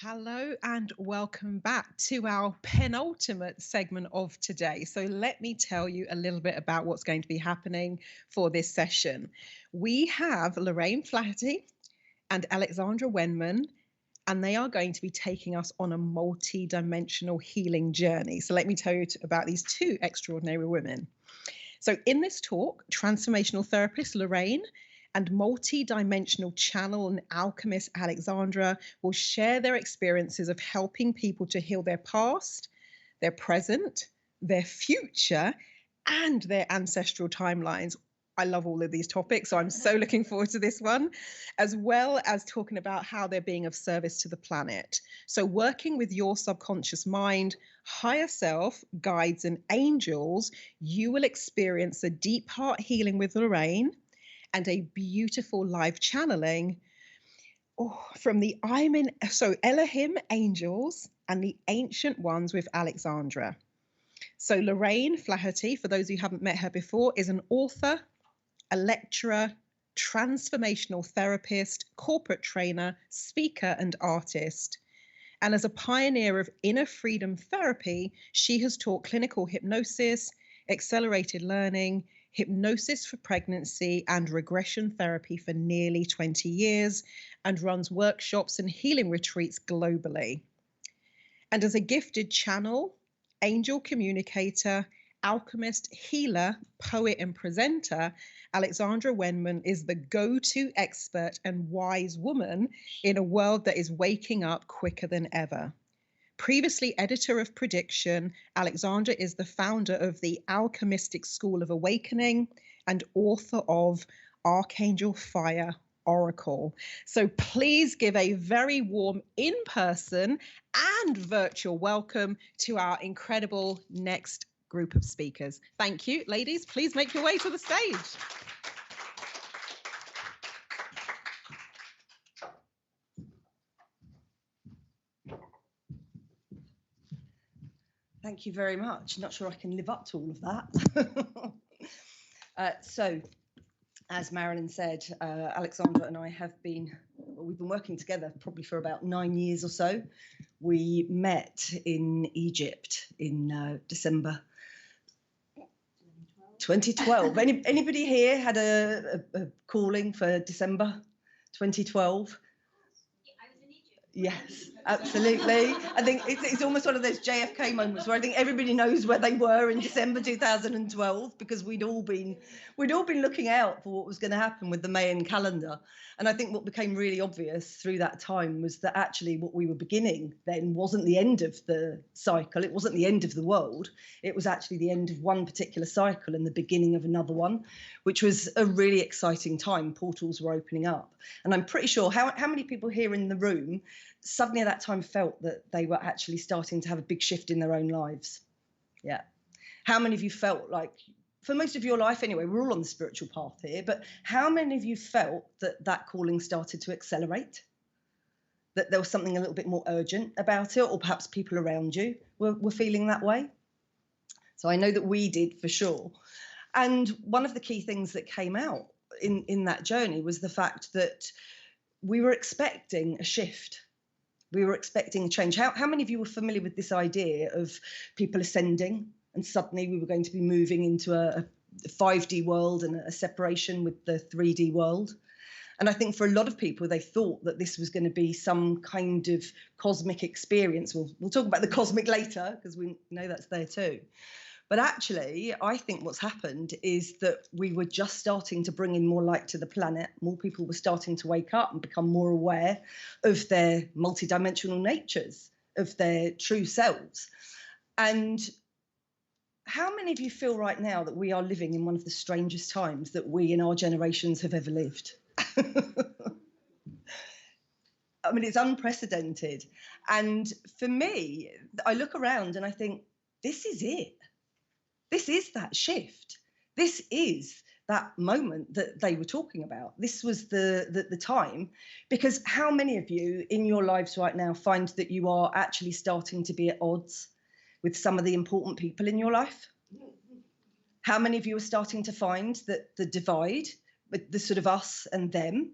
Hello and welcome back to our penultimate segment of today. So, let me tell you a little bit about what's going to be happening for this session. We have Lorraine Flaherty and Alexandra Wenman, and they are going to be taking us on a multi-dimensional healing journey. So, let me tell you about these two extraordinary women. So, in this talk, transformational therapist Lorraine and multi-dimensional channel and alchemist Alexandra will share their experiences of helping people to heal their past, their present, their future, and their ancestral timelines. I love all of these topics, so I'm so looking forward to this one, as well as talking about how they're being of service to the planet. So working with your subconscious mind, higher self, guides, and angels, you will experience a deep heart healing with Lorraine and a beautiful live channeling from the Elohim angels and the ancient ones with Alexandra. So Lorraine Flaherty, for those who haven't met her before, is an author, a lecturer, transformational therapist, corporate trainer, speaker, and artist. And as a pioneer of inner freedom therapy, she has taught clinical hypnosis, accelerated learning, hypnosis for pregnancy, and regression therapy for nearly 20 years, and runs workshops and healing retreats globally. And as a gifted channel, angel communicator, alchemist, healer, poet, and presenter, Alexandra Wenman is the go-to expert and wise woman in a world that is waking up quicker than ever. Previously editor of Prediction, Alexandra is the founder of the Alchemistic School of Awakening and author of Archangel Fire Oracle. So please give a very warm in-person and virtual welcome to our incredible next group of speakers. Thank you, ladies. Please make your way to the stage. Thank you very much. Not sure I can live up to all of that. So, as Marilyn said, Alexandra and I we've been working together probably for about 9 years or so. We met in Egypt in December 2012. Anybody here had a calling for December 2012? Yes, absolutely. I think it's almost one of those JFK moments where I think everybody knows where they were in December 2012 because we'd all been looking out for what was going to happen with the Mayan calendar. And I think what became really obvious through that time was that actually what we were beginning then wasn't the end of the cycle. It wasn't the end of the world. It was actually the end of one particular cycle and the beginning of another one, which was a really exciting time. Portals were opening up. And I'm pretty sure how many people here in the room suddenly at that time felt that they were actually starting to have a big shift in their own lives? Yeah. How many of you felt like, for most of your life anyway, we're all on the spiritual path here, but how many of you felt that that calling started to accelerate? That there was something a little bit more urgent about it, or perhaps people around you were feeling that way? So I know that we did for sure. And one of the key things that came out in that journey was the fact that we were expecting a shift. We were expecting a change. How many of you were familiar with this idea of people ascending and suddenly we were going to be moving into a 5D world and a separation with the 3D world? And I think for a lot of people, they thought that this was going to be some kind of cosmic experience. We'll talk about the cosmic later because we know that's there too. But actually, I think what's happened is that we were just starting to bring in more light to the planet. More people were starting to wake up and become more aware of their multidimensional natures, of their true selves. And how many of you feel right now that we are living in one of the strangest times that we in our generations have ever lived? I mean, it's unprecedented. And for me, I look around and I think, this is it. This is that shift. This is that moment that they were talking about. This was the time, because how many of you in your lives right now find that you are actually starting to be at odds with some of the important people in your life? How many of you are starting to find that the divide, the sort of us and them,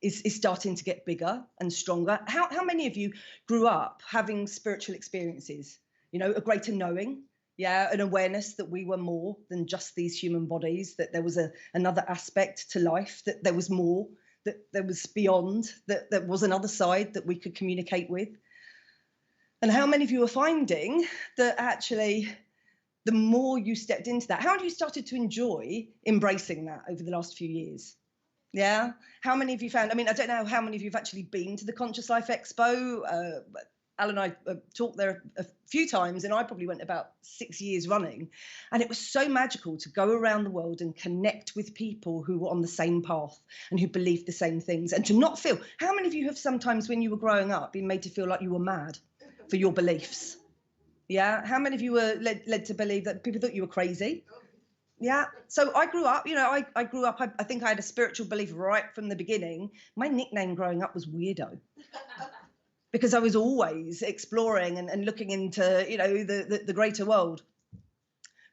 is starting to get bigger and stronger. How many of you grew up having spiritual experiences? You know, a greater knowing, yeah, an awareness that we were more than just these human bodies, that there was another aspect to life, that there was more, that there was beyond, that there was another side that we could communicate with. And how many of you are finding that actually the more you stepped into that, how have you started to enjoy embracing that over the last few years? Yeah. How many of you found, I mean, I don't know how many of you have actually been to the Conscious Life Expo. Al and I talked there a few times, and I probably went about 6 years running. And it was so magical to go around the world and connect with people who were on the same path and who believed the same things, and to not feel, how many of you have sometimes when you were growing up been made to feel like you were mad for your beliefs? Yeah. How many of you were led to believe that people thought you were crazy? Yeah. So I grew up, you know, I grew up, I think I had a spiritual belief right from the beginning. My nickname growing up was Weirdo, because I was always exploring and looking into, you know, the greater world.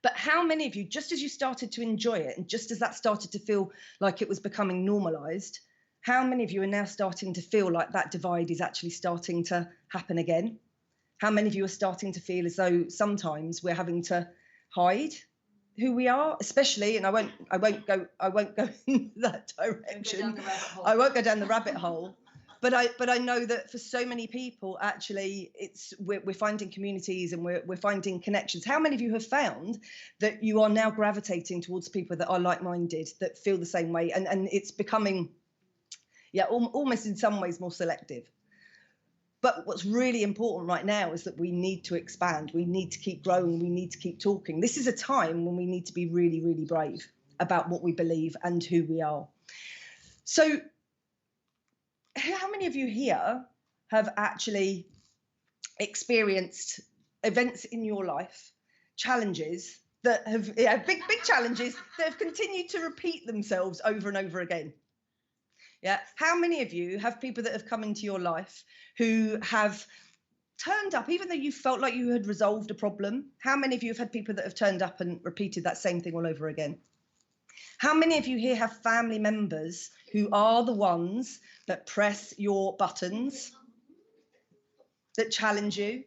But how many of you, just as you started to enjoy it, and just as that started to feel like it was becoming normalized, how many of you are now starting to feel like that divide is actually starting to happen again? How many of you are starting to feel as though sometimes we're having to hide who we are, especially, and I won't go in that direction. I won't go down the rabbit hole. But I know that for so many people, actually, we're finding communities and we're finding connections. How many of you have found that you are now gravitating towards people that are like-minded, that feel the same way, and it's becoming, yeah, almost in some ways more selective? But what's really important right now is that we need to expand. We need to keep growing. We need to keep talking. This is a time when we need to be really, really brave about what we believe and who we are. So how many of you here have actually experienced events in your life, challenges that have, yeah, big challenges that have continued to repeat themselves over and over again? Yeah. How many of you have people that have come into your life who have turned up, even though you felt like you had resolved a problem? How many of you have had people that have turned up and repeated that same thing all over again? How many of you here have family members who are the ones that press your buttons, that challenge you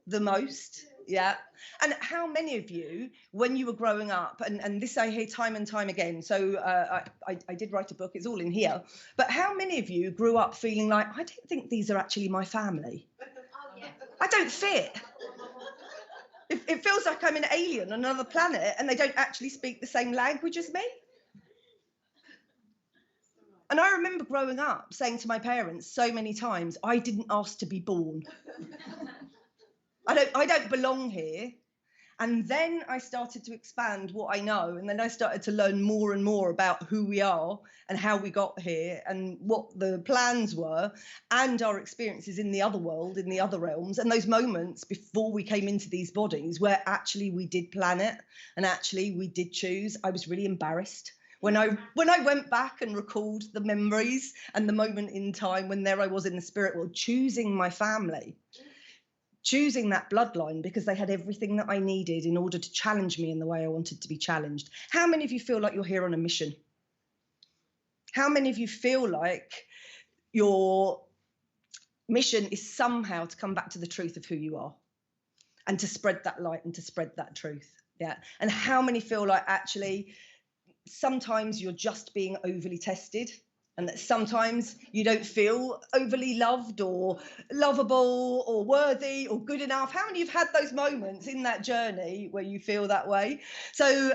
the most? Yeah. And how many of you, when you were growing up, and this I hear time and time again, so I did write a book, it's all in here, but how many of you grew up feeling like, I don't think these are actually my family? I don't fit. It feels like I'm an alien on another planet and they don't actually speak the same language as me. And I remember growing up saying to my parents so many times, I didn't ask to be born. I don't belong here. And then I started to expand what I know. And then I started to learn more and more about who we are and how we got here and what the plans were and our experiences in the other world, in the other realms, and those moments before we came into these bodies where actually we did plan it and actually we did choose. I was really embarrassed. When I went back and recalled the memories and the moment in time when there I was in the spirit world, choosing my family, choosing that bloodline because they had everything that I needed in order to challenge me in the way I wanted to be challenged. How many of you feel like you're here on a mission? How many of you feel like your mission is somehow to come back to the truth of who you are and to spread that light and to spread that truth? Yeah. And how many feel like actually sometimes you're just being overly tested and that sometimes you don't feel overly loved or lovable or worthy or good enough? How many of you have had those moments in that journey where you feel that way? So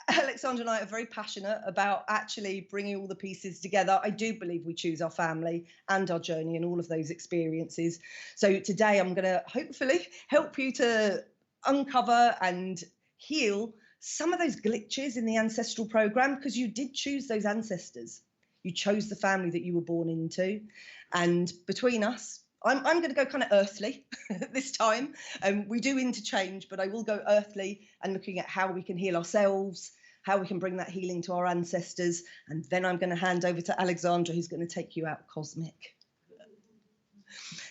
Alexandra and I are very passionate about actually bringing all the pieces together. I do believe we choose our family and our journey and all of those experiences. So today I'm going to hopefully help you to uncover and heal some of those glitches in the ancestral program, because you did choose those ancestors. You chose the family that you were born into. And between us, I'm going to go kind of earthly this time. We do interchange, but I will go earthly and looking at how we can heal ourselves, how we can bring that healing to our ancestors. And then I'm going to hand over to Alexandra, who's going to take you out cosmic.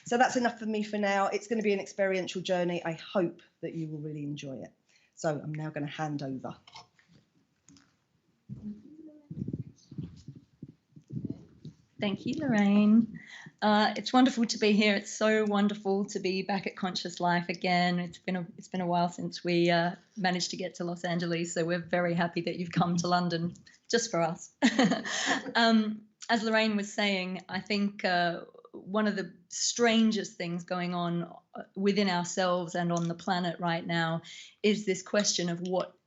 So that's enough for me for now. It's going to be an experiential journey. I hope that you will really enjoy it. So I'm now going to hand over. Thank you, Lorraine. It's wonderful to be here. It's so wonderful to be back at Conscious Life again. It's been a while since we managed to get to Los Angeles, so we're very happy that you've come to London just for us. As Lorraine was saying, I think one of the strangest things going on within ourselves and on the planet right now is this question of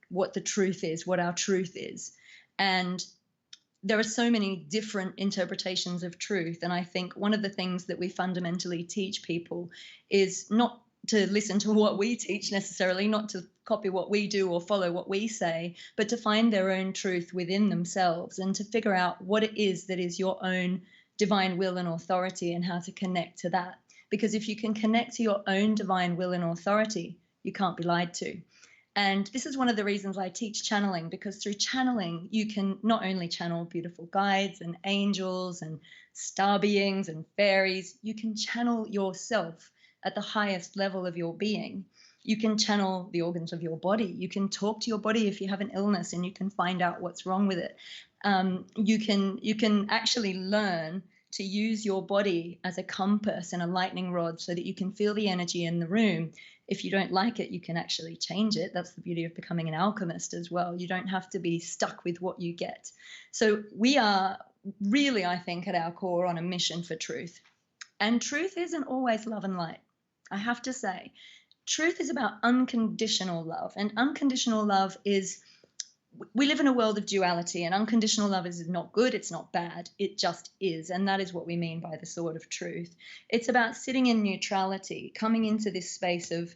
what the truth is, what our truth is. And there are so many different interpretations of truth. And I think one of the things that we fundamentally teach people is not to listen to what we teach necessarily, not to copy what we do or follow what we say, but to find their own truth within themselves and to figure out what it is that is your own divine will and authority and how to connect to that. Because if you can connect to your own divine will and authority, you can't be lied to. And this is one of the reasons I teach channeling, because through channeling, you can not only channel beautiful guides and angels and star beings and fairies, you can channel yourself at the highest level of your being. You can channel the organs of your body. You can talk to your body if you have an illness and you can find out what's wrong with it. You can actually learn to use your body as a compass and a lightning rod so that you can feel the energy in the room. If you don't like it, you can actually change it. That's the beauty of becoming an alchemist as well. You don't have to be stuck with what you get. So we are really, I think, at our core on a mission for truth. And truth isn't always love and light. I have to say, truth is about unconditional love. And unconditional love is, we live in a world of duality, and unconditional love is not good, it's not bad, it just is. And that is what we mean by the sword of truth. It's about sitting in neutrality, coming into this space of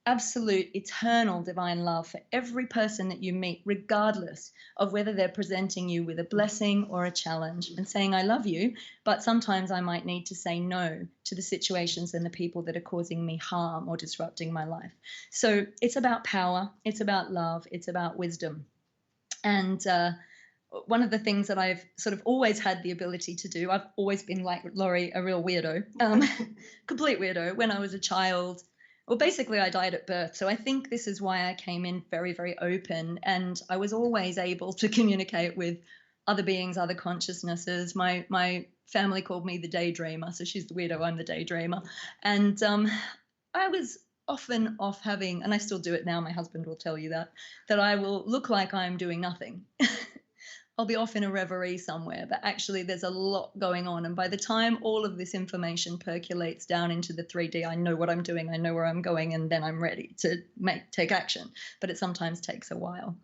absolute eternal divine love for every person that you meet, regardless of whether they're presenting you with a blessing or a challenge, and saying, I love you, but sometimes I might need to say no to the situations and the people that are causing me harm or disrupting my life. So it's about power, it's about love, it's about wisdom. And one of the things that I've sort of always had the ability to do, I've always been like Laurie, a real weirdo, complete weirdo. When I was a child, well, basically I died at birth. So I think this is why I came in very, very open. And I was always able to communicate with other beings, other consciousnesses. My family called me the daydreamer. So she's the weirdo, I'm the daydreamer. And I was often off having, and I still do it now, my husband will tell you that I will look like I'm doing nothing. I'll be off in a reverie somewhere, but actually there's a lot going on. And by the time all of this information percolates down into the 3D, I know what I'm doing, I know where I'm going, and then I'm ready to take action. But it sometimes takes a while.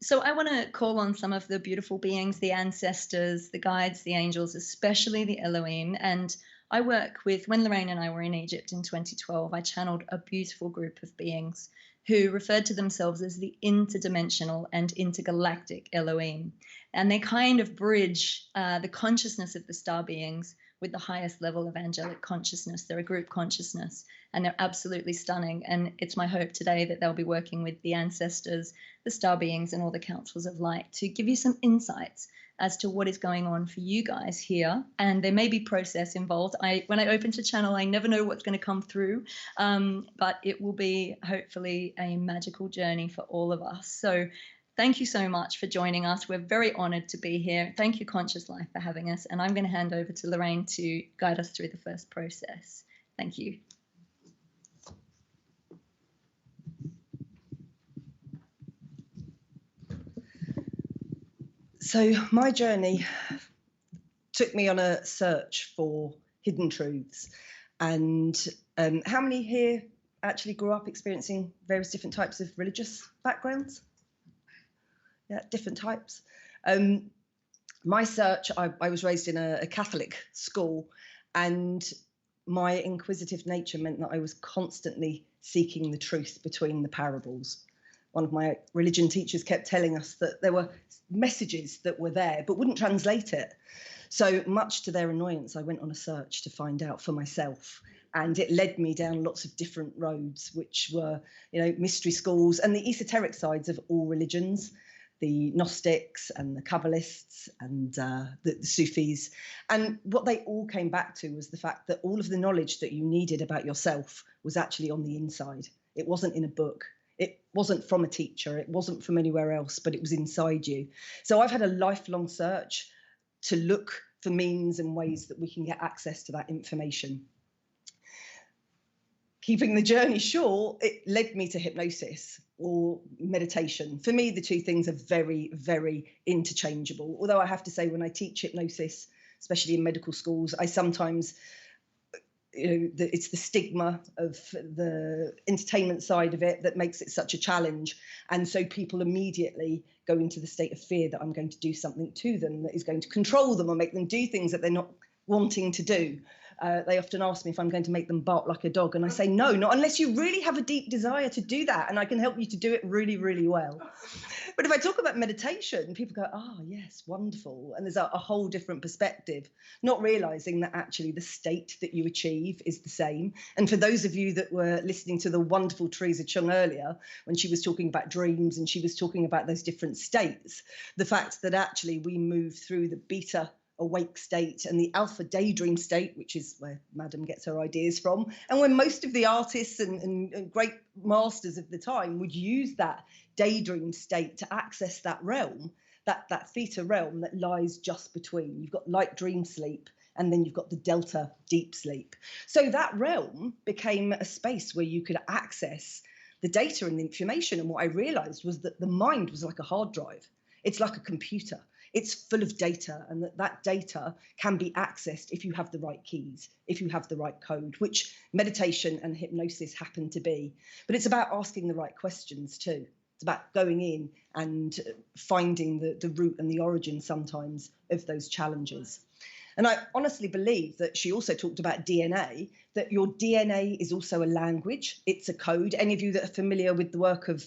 So I want to call on some of the beautiful beings, the ancestors, the guides, the angels, especially the Elohim. And I work with, when Lorraine and I were in Egypt in 2012, I channeled a beautiful group of beings who referred to themselves as the interdimensional and intergalactic Elohim. And they kind of bridge the consciousness of the star beings with the highest level of angelic consciousness. They're a group consciousness, and they're absolutely stunning. And it's my hope today that they'll be working with the ancestors, the star beings, and all the councils of light to give you some insights as to what is going on for you guys here. And there may be process involved. When I open to channel, I never know what's going to come through, but it will be hopefully a magical journey for all of us. So thank you so much for joining us. We're very honored to be here. Thank you, Conscious Life, for having us. And I'm going to hand over to Lorraine to guide us through the first process. Thank you. So my journey took me on a search for hidden truths. And how many here actually grew up experiencing various different types of religious backgrounds? Yeah, different types. My search, I was raised in a Catholic school, and my inquisitive nature meant that I was constantly seeking the truth between the parables. One of my religion teachers kept telling us that there were messages that were there but wouldn't translate it. So much to their annoyance, I went on a search to find out for myself. And it led me down lots of different roads, which were, mystery schools and the esoteric sides of all religions, the Gnostics and the Kabbalists and the Sufis. And what they all came back to was the fact that all of the knowledge that you needed about yourself was actually on the inside. It wasn't in a book. It wasn't from a teacher. It wasn't from anywhere else, but it was inside you. So I've had a lifelong search to look for means and ways that we can get access to that information. Keeping the journey short, it led me to hypnosis or meditation. For me, the two things are very, very interchangeable. Although I have to say, when I teach hypnosis, especially in medical schools, I sometimes, it's the stigma of the entertainment side of it that makes it such a challenge. And so people immediately go into the state of fear that I'm going to do something to them that is going to control them or make them do things that they're not wanting to do. They often ask me if I'm going to make them bark like a dog, and I say no, not unless you really have a deep desire to do that, and I can help you to do it really, really well. But if I talk about meditation, people go, oh yes, wonderful, and there's a whole different perspective, not realizing that actually the state that you achieve is the same. And for those of you that were listening to the wonderful Teresa Chung earlier, when she was talking about dreams and she was talking about those different states, the fact that actually we move through the beta awake state and the alpha daydream state, which is where Madam gets her ideas from, and when most of the artists and great masters of the time would use that daydream state to access that realm, that theta realm that lies just between. You've got light dream sleep, and then you've got the delta deep sleep. So that realm became a space where you could access the data and the information. And what I realized was that the mind was like a hard drive. It's like a computer. It's full of data, and that data can be accessed if you have the right keys, if you have the right code, which meditation and hypnosis happen to be. But it's about asking the right questions too. It's about going in and finding the root and the origin sometimes of those challenges. And I honestly believe that she also talked about DNA, that your DNA is also a language. It's a code. Any of you that are familiar with the work of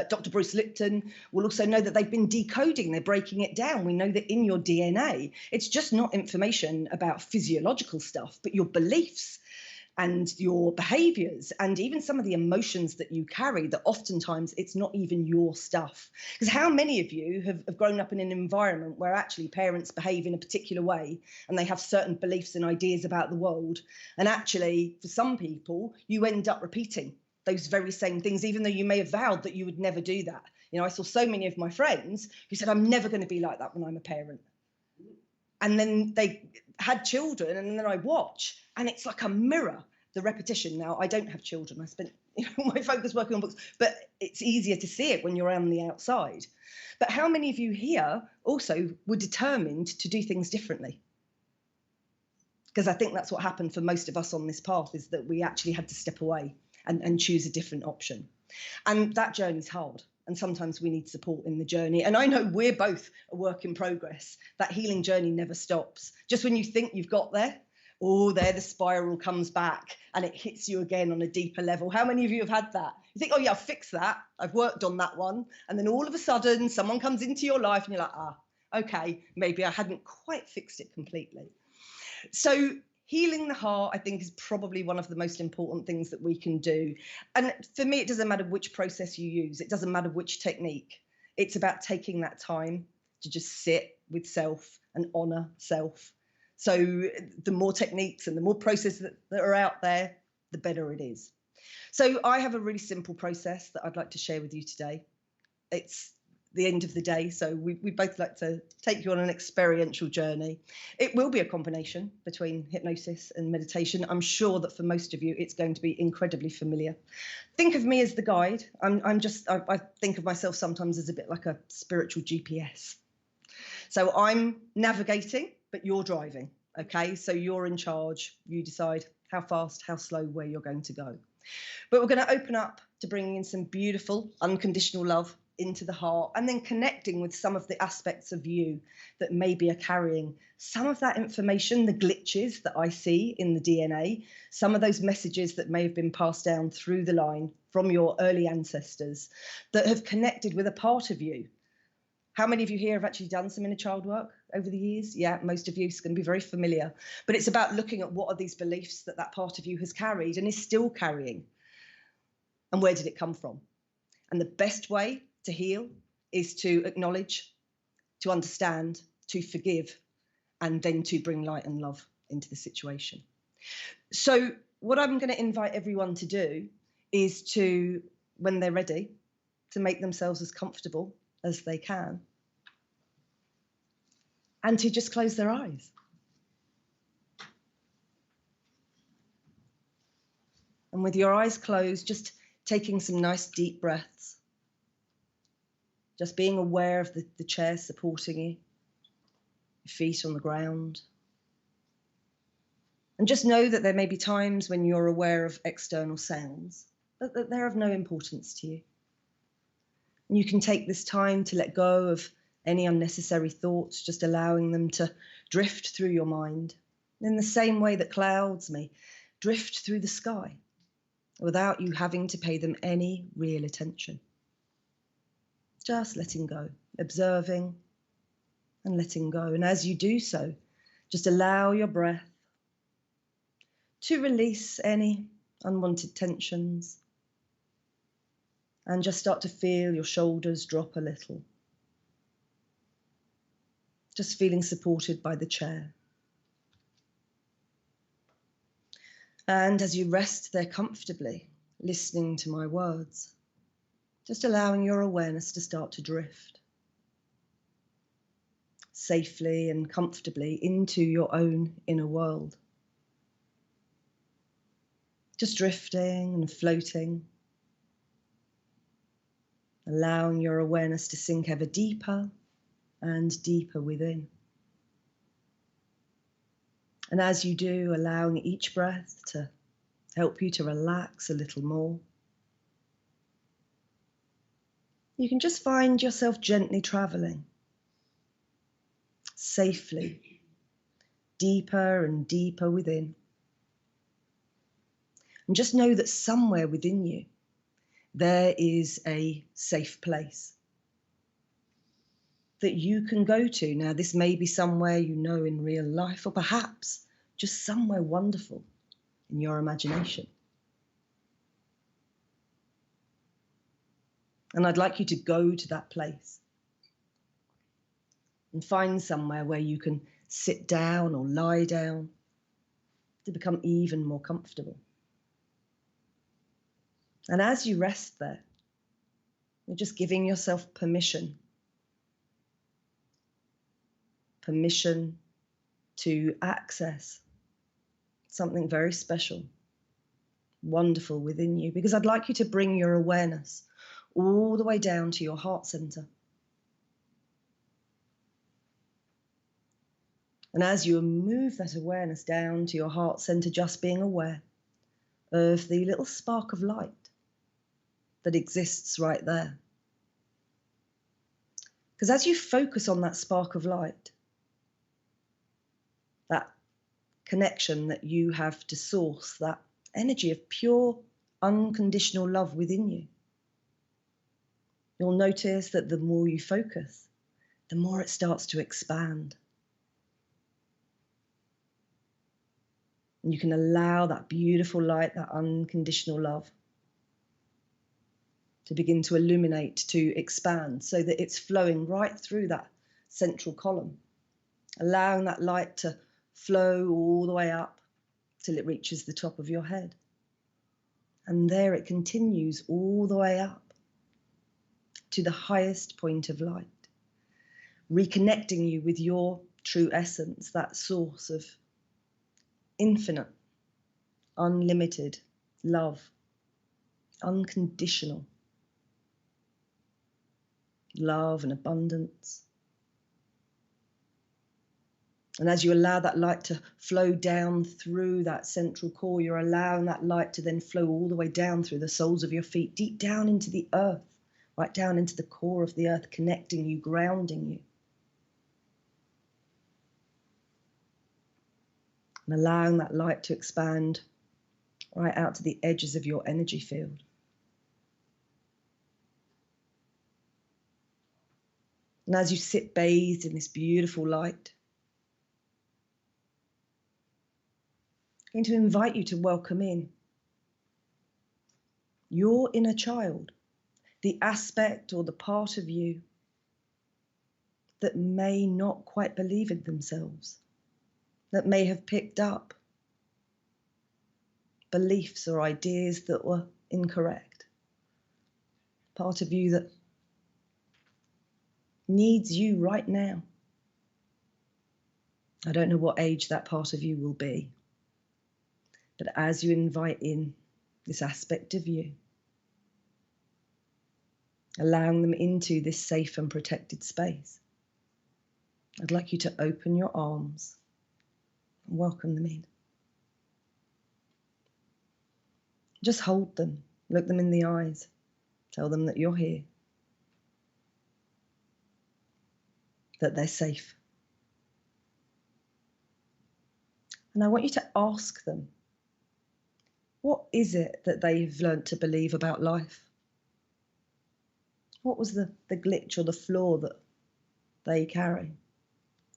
Dr. Bruce Lipton will also know that they've been decoding, they're breaking it down. We know that in your DNA, it's just not information about physiological stuff, but your beliefs and your behaviors and even some of the emotions that you carry, that oftentimes it's not even your stuff. Because how many of you have grown up in an environment where actually parents behave in a particular way and they have certain beliefs and ideas about the world, and actually for some people you end up repeating those very same things, even though you may have vowed that you would never do that. I saw so many of my friends who said, I'm never going to be like that when I'm a parent. And then they had children, and then I watch, and it's like a mirror, the repetition. Now, I don't have children. I spent my focus working on books, but it's easier to see it when you're on the outside. But how many of you here also were determined to do things differently? Because I think that's what happened for most of us on this path, is that we actually had to step away and choose a different option. And that journey's hard. And sometimes we need support in the journey. And I know we're both a work in progress. That healing journey never stops. Just when you think you've got there, there the spiral comes back and it hits you again on a deeper level. How many of you have had that? You think, oh yeah, I've fixed that. I've worked on that one. And then all of a sudden someone comes into your life and you're like, okay, maybe I hadn't quite fixed it completely. So healing the heart, I think, is probably one of the most important things that we can do. And for me, it doesn't matter which process you use. It doesn't matter which technique. It's about taking that time to just sit with self and honor self. So the more techniques and the more processes that are out there, the better it is. So I have a really simple process that I'd like to share with you today. It's the end of the day, so we both like to take you on an experiential journey. It will be a combination between hypnosis and meditation. I'm sure that for most of you it's going to be incredibly familiar. Think of me as the guide. I think of myself sometimes as a bit like a spiritual GPS. So I'm navigating, but you're driving. Okay, so you're in charge. You decide how fast, how slow, where you're going to go. But we're going to open up to bringing in some beautiful unconditional love into the heart, and then connecting with some of the aspects of you that maybe are carrying some of that information, the glitches that I see in the DNA, some of those messages that may have been passed down through the line from your early ancestors that have connected with a part of you. How many of you here have actually done some inner child work over the years? Yeah, most of you. It's going to be very familiar. But it's about looking at what are these beliefs that that part of you has carried and is still carrying. And where did it come from? And the best way to heal is to acknowledge, to understand, to forgive, and then to bring light and love into the situation. So what I'm going to invite everyone to do is to, when they're ready, to make themselves as comfortable as they can. and to just close their eyes. And with your eyes closed, just taking some nice deep breaths. Just being aware of the chair supporting you, your feet on the ground. And just know that there may be times when you're aware of external sounds, but that they're of no importance to you. And you can take this time to let go of any unnecessary thoughts, just allowing them to drift through your mind in the same way that clouds may drift through the sky without you having to pay them any real attention. Just letting go, observing and letting go. And as you do so, just allow your breath to release any unwanted tensions and just start to feel your shoulders drop a little. Just feeling supported by the chair. And as you rest there comfortably, listening to my words, just allowing your awareness to start to drift safely and comfortably into your own inner world. Just drifting and floating, allowing your awareness to sink ever deeper and deeper within. And as you do, allowing each breath to help you to relax a little more. You can just find yourself gently traveling, safely, deeper and deeper within. And just know that somewhere within you, there is a safe place that you can go to. Now, this may be somewhere you know in real life, or perhaps just somewhere wonderful in your imagination. And I'd like you to go to that place and find somewhere where you can sit down or lie down to become even more comfortable. And as you rest there, you're just giving yourself permission to access something very special, wonderful within you, because I'd like you to bring your awareness all the way down to your heart center. And as you move that awareness down to your heart center, just being aware of the little spark of light that exists right there. Because as you focus on that spark of light, that connection that you have to source, that energy of pure, unconditional love within you, you'll notice that the more you focus, the more it starts to expand. And you can allow that beautiful light, that unconditional love, to begin to illuminate, to expand, so that it's flowing right through that central column, allowing that light to flow all the way up till it reaches the top of your head. And there it continues all the way up to the highest point of light, reconnecting you with your true essence, that source of infinite, unlimited love, unconditional love and abundance. And as you allow that light to flow down through that central core, you're allowing that light to then flow all the way down through the soles of your feet, deep down into the earth, right down into the core of the earth, connecting you, grounding you. And allowing that light to expand right out to the edges of your energy field. And as you sit bathed in this beautiful light, I'm going to invite you to welcome in your inner child, the aspect or the part of you that may not quite believe in themselves, that may have picked up beliefs or ideas that were incorrect. Part of you that needs you right now I don't know what age that part of you will be, but as you invite in this aspect of you, allowing them into this safe and protected space, I'd like you to open your arms and welcome them in. Just hold them, look them in the eyes, tell them that you're here, that they're safe. And I want you to ask them, what is it that they've learned to believe about life? What was the glitch or the flaw that they carry?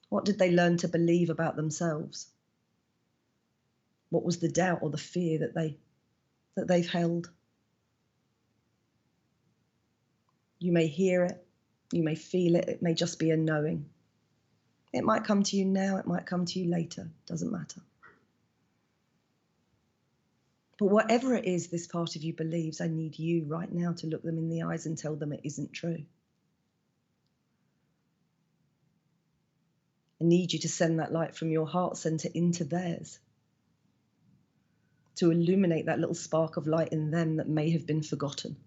What did they learn to believe about themselves? What was the doubt or the fear that they've held? You may hear it, you may feel it, it may just be a knowing. It might come to you now, it might come to you later, doesn't matter. But whatever it is this part of you believes, I need you right now to look them in the eyes and tell them it isn't true. I need you to send that light from your heart center into theirs, to illuminate that little spark of light in them that may have been forgotten.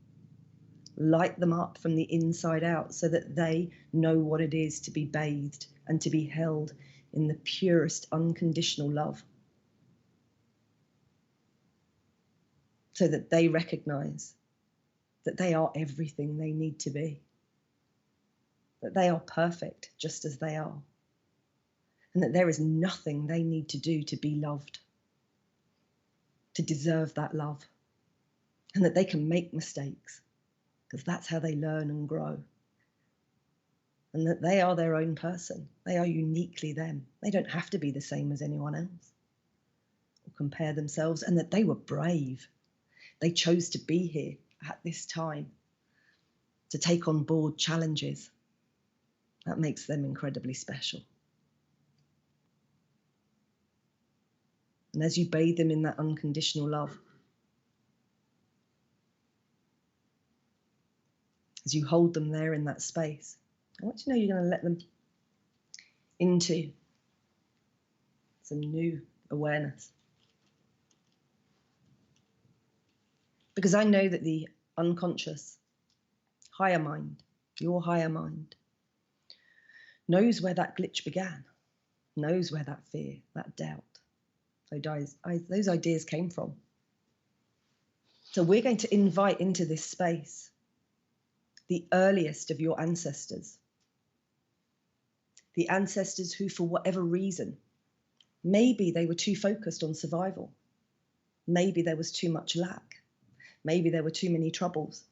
Light them up from the inside out so that they know what it is to be bathed and to be held in the purest unconditional love. So that they recognize that they are everything they need to be, that they are perfect just as they are, and that there is nothing they need to do to be loved, to deserve that love, and that they can make mistakes, because that's how they learn and grow, and that they are their own person. They are uniquely them. They don't have to be the same as anyone else or compare themselves, and that they were brave. They chose to be here at this time, to take on board challenges. That makes them incredibly special. And as you bathe them in that unconditional love, as you hold them there in that space, I want you to know you're going to let them into some new awareness. Because I know that the unconscious, higher mind, your higher mind, knows where that glitch began, knows where that fear, that doubt, those ideas came from. So we're going to invite into this space the earliest of your ancestors, the ancestors who, for whatever reason, maybe they were too focused on survival, maybe there was too much lack, maybe there were too many troubles,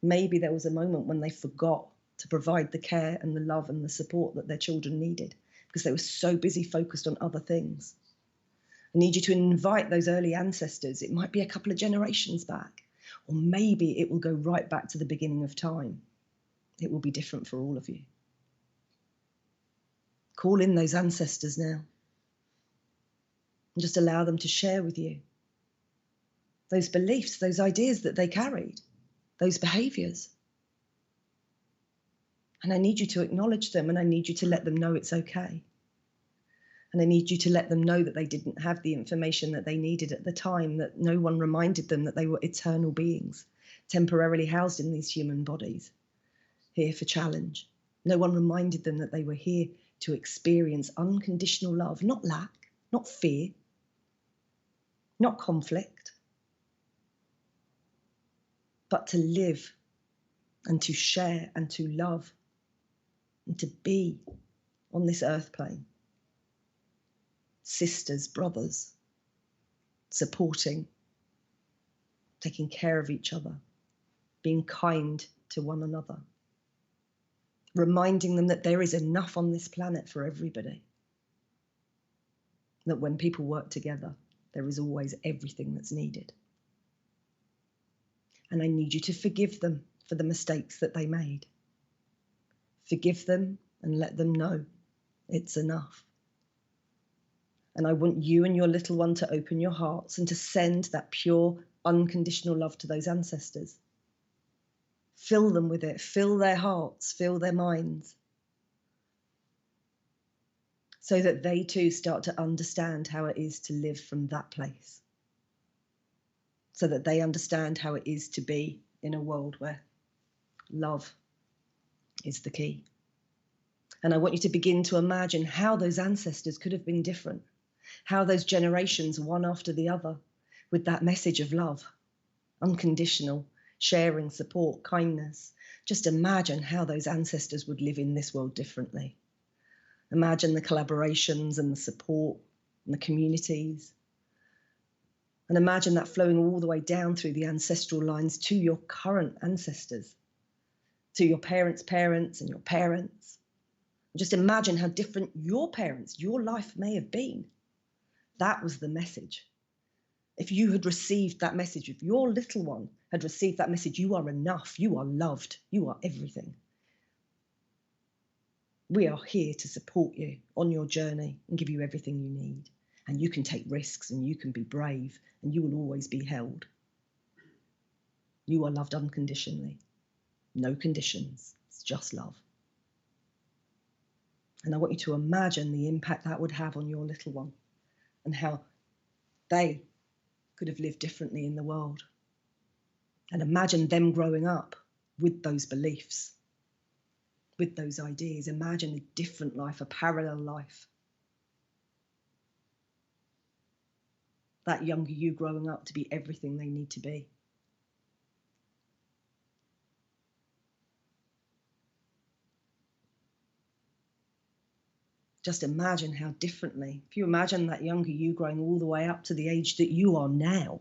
maybe there was a moment when they forgot to provide the care and the love and the support that their children needed because they were so busy focused on other things. I need you to invite those early ancestors. It might be a couple of generations back, or maybe it will go right back to the beginning of time. It will be different for all of you. Call in those ancestors now and just allow them to share with you those beliefs, those ideas that they carried, those behaviors. And I need you to acknowledge them, and I need you to let them know it's okay. And I need you to let them know that they didn't have the information that they needed at the time, that no one reminded them that they were eternal beings, temporarily housed in these human bodies, here for challenge. No one reminded them that they were here to experience unconditional love, not lack, not fear, not conflict, but to live and to share and to love and to be on this earth plane. Sisters, brothers, supporting, taking care of each other, being kind to one another, reminding them that there is enough on this planet for everybody, that when people work together, there is always everything that's needed. And I need you to forgive them for the mistakes that they made. Forgive them and let them know it's enough. And I want you and your little one to open your hearts and to send that pure, unconditional love to those ancestors. Fill them with it, fill their hearts, fill their minds. so that they too start to understand how it is to live from that place, so that they understand how it is to be in a world where love is the key. And I want you to begin to imagine how those ancestors could have been different, how those generations, one after the other, with that message of love, unconditional, sharing, support, kindness. Just imagine how those ancestors would live in this world differently. Imagine the collaborations and the support and the communities. And imagine that flowing all the way down through the ancestral lines to your current ancestors, to your parents' parents and your parents. Just imagine how different your parents, your life may have been. That was the message. If you had received that message, if your little one had received that message, you are enough, you are loved, you are everything. We are here to support you on your journey and give you everything you need. And you can take risks and you can be brave and you will always be held. You are loved unconditionally. No conditions, it's just love. And I want you to imagine the impact that would have on your little one and how they could have lived differently in the world. And imagine them growing up with those beliefs, with those ideas. Imagine a different life, a parallel life. That younger you growing up to be everything they need to be. Just imagine how differently, if you imagine that younger you growing all the way up to the age that you are now,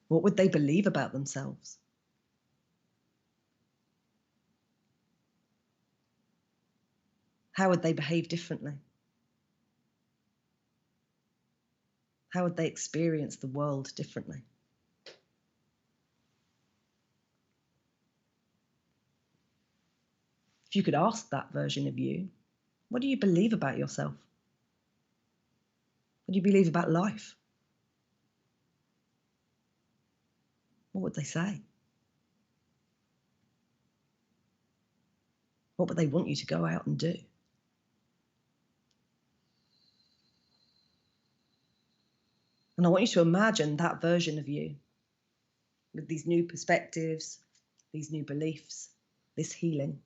what would they believe about themselves? How would they behave differently? How would they experience the world differently? If you could ask that version of you, what do you believe about yourself? What do you believe about life? What would they say? What would they want you to go out and do? And I want you to imagine that version of you with these new perspectives, these new beliefs, this healing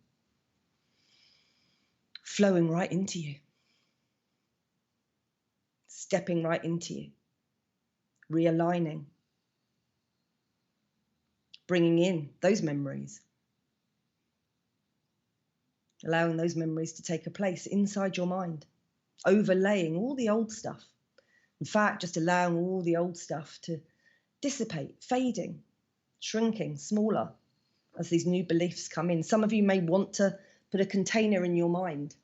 flowing right into you, stepping right into you, realigning, bringing in those memories, allowing those memories to take a place inside your mind, overlaying all the old stuff. In fact, just allowing all the old stuff to dissipate, fading, shrinking, smaller as these new beliefs come in. Some of you may want to put a container in your mind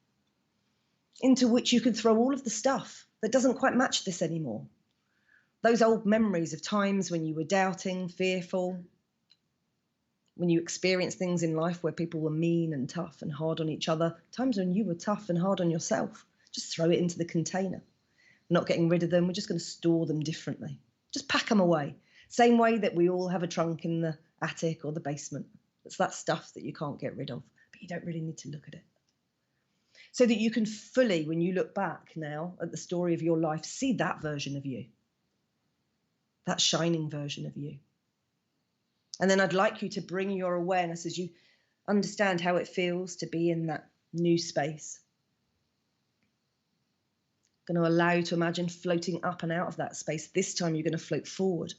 into which you could throw all of the stuff that doesn't quite match this anymore. Those old memories of times when you were doubting, fearful, when you experienced things in life where people were mean and tough and hard on each other, times when you were tough and hard on yourself. Just throw it into the container. We're not getting rid of them, we're just going to store them differently. Just pack them away. Same way that we all have a trunk in the attic or the basement. It's that stuff that you can't get rid of, but you don't really need to look at it. So that you can fully, when you look back now at the story of your life, see that version of you, that shining version of you. And then I'd like you to bring your awareness as you understand how it feels to be in that new space. Going to allow you to imagine floating up and out of that space. This time you're going to float forward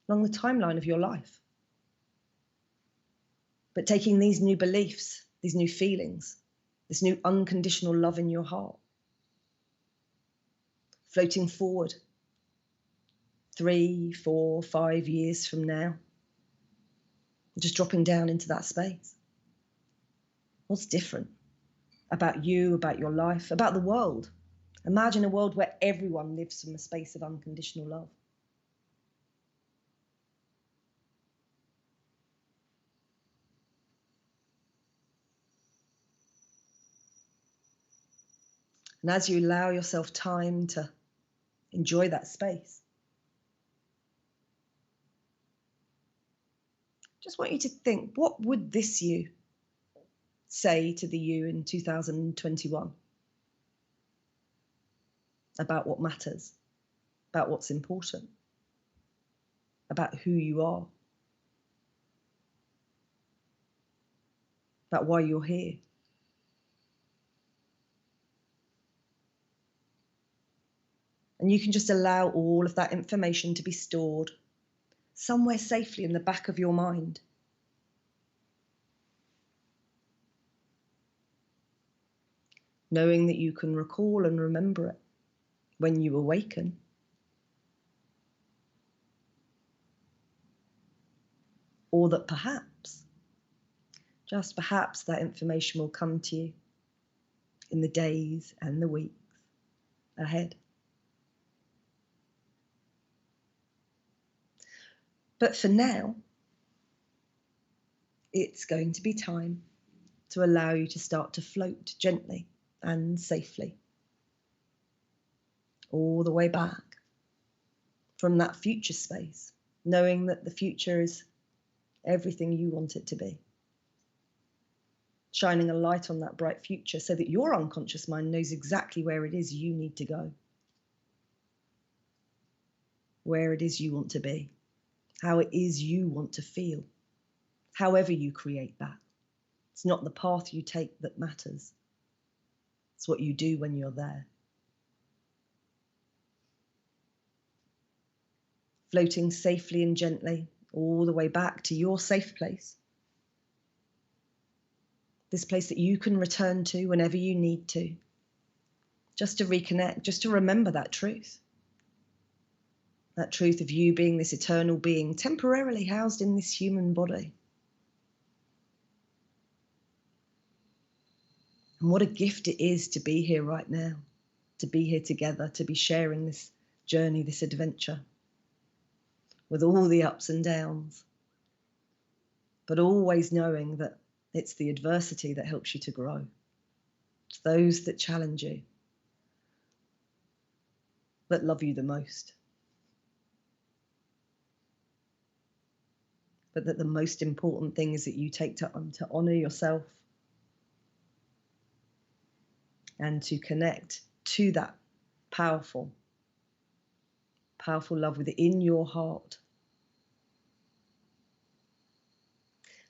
along the timeline of your life. But taking these new beliefs, these new feelings, this new unconditional love in your heart, floating forward 3, 4, 5 years from now, just dropping down into that space. What's different about you, about your life, about the world? Imagine a world where everyone lives from a space of unconditional love. And as you allow yourself time to enjoy that space, just want you to think, what would this you say to the you in 2021 about what matters, about what's important, about who you are, about why you're here? And you can just allow all of that information to be stored somewhere safely in the back of your mind. Knowing that you can recall and remember it when you awaken. Or that perhaps, just perhaps, that information will come to you in the days and the weeks ahead. But for now, it's going to be time to allow you to start to float gently and safely all the way back from that future space, knowing that the future is everything you want it to be. Shining a light on that bright future so that your unconscious mind knows exactly where it is you need to go, where it is you want to be, how it is you want to feel, however you create that. It's not the path you take that matters. It's what you do when you're there. Floating safely and gently all the way back to your safe place. This place that you can return to whenever you need to. Just to reconnect, just to remember that truth. That truth of you being this eternal being temporarily housed in this human body. And what a gift it is to be here right now, to be here together, to be sharing this journey, this adventure, with all the ups and downs, but always knowing that it's the adversity that helps you to grow. It's those that challenge you, that love you the most. But that the most important thing is that you take time to honor yourself and to connect to that powerful, powerful love within your heart.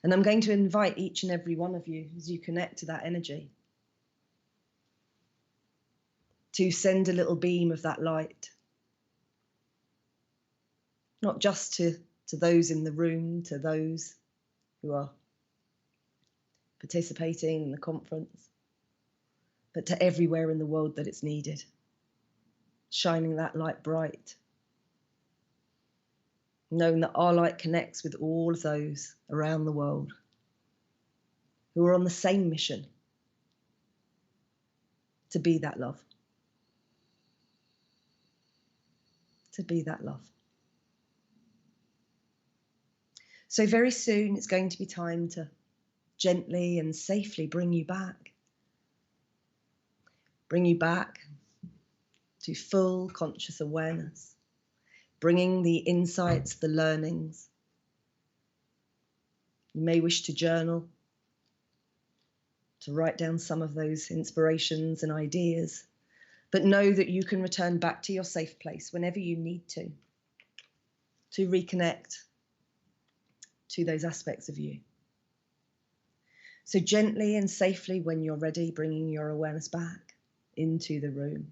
And I'm going to invite each and every one of you, as you connect to that energy, to send a little beam of that light, not just to those in the room, to those who are participating in the conference, but to everywhere in the world that it's needed, shining that light bright, knowing that our light connects with all of those around the world who are on the same mission to be that love, to be that love. So very soon it's going to be time to gently and safely bring you back to full conscious awareness, bringing the insights, the learnings. You may wish to journal, to write down some of those inspirations and ideas, but know that you can return back to your safe place whenever you need to reconnect to those aspects of you. So gently and safely, when you're ready, bringing your awareness back into the room,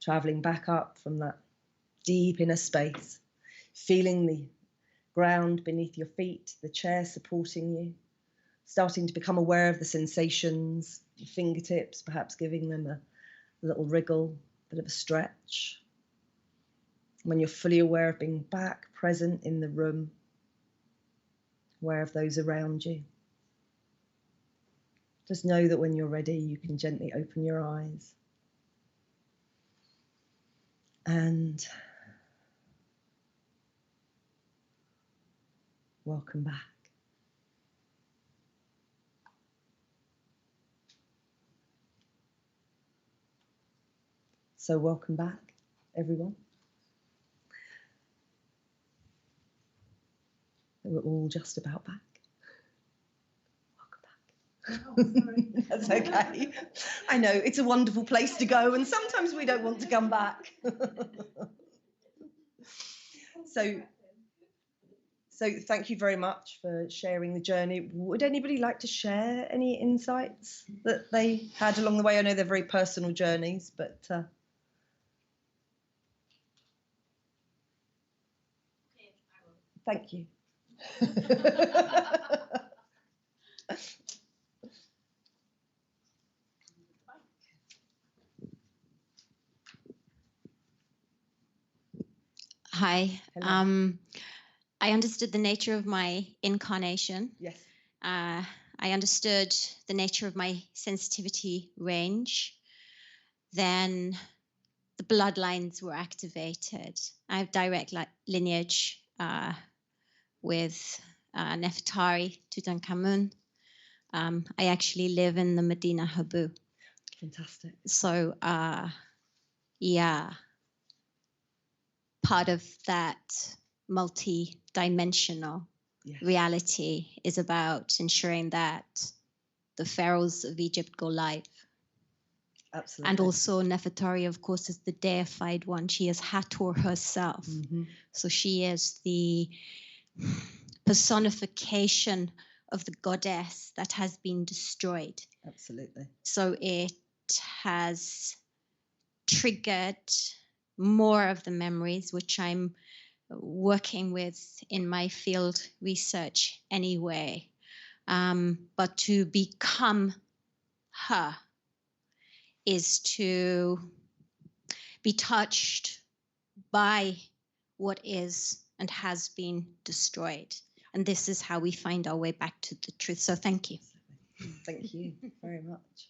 traveling back up from that deep inner space, feeling the ground beneath your feet, the chair supporting you, starting to become aware of the sensations, your fingertips, perhaps giving them a little wriggle, a bit of a stretch. When you're fully aware of being back, present in the room, aware of those around you. Just know that when you're ready, you can gently open your eyes and welcome back. So welcome back, everyone. We're all just about back. Welcome back. That's okay. I know, it's a wonderful place to go, and sometimes we don't want to come back. So thank you very much for sharing the journey. Would anybody like to share any insights that they had along the way? I know they're very personal journeys, but thank you. Hi. Hello. I understood the nature of my incarnation. Yes. I understood the nature of my sensitivity range. Then the bloodlines were activated. I have direct lineage with Nefertari, Tutankhamun. I actually live in the Medina Habu. Fantastic. So, yeah, part of that multi-dimensional reality is about ensuring that the pharaohs of Egypt go live. Absolutely. And also Nefertari, of course, is the deified one. She is Hathor herself. Mm-hmm. So she is the personification of the goddess that has been destroyed. Absolutely. So it has triggered more of the memories, which I'm working with in my field research anyway. But to become her is to be touched by what is and has been destroyed. And this is how we find our way back to the truth. So thank you. Thank you very much.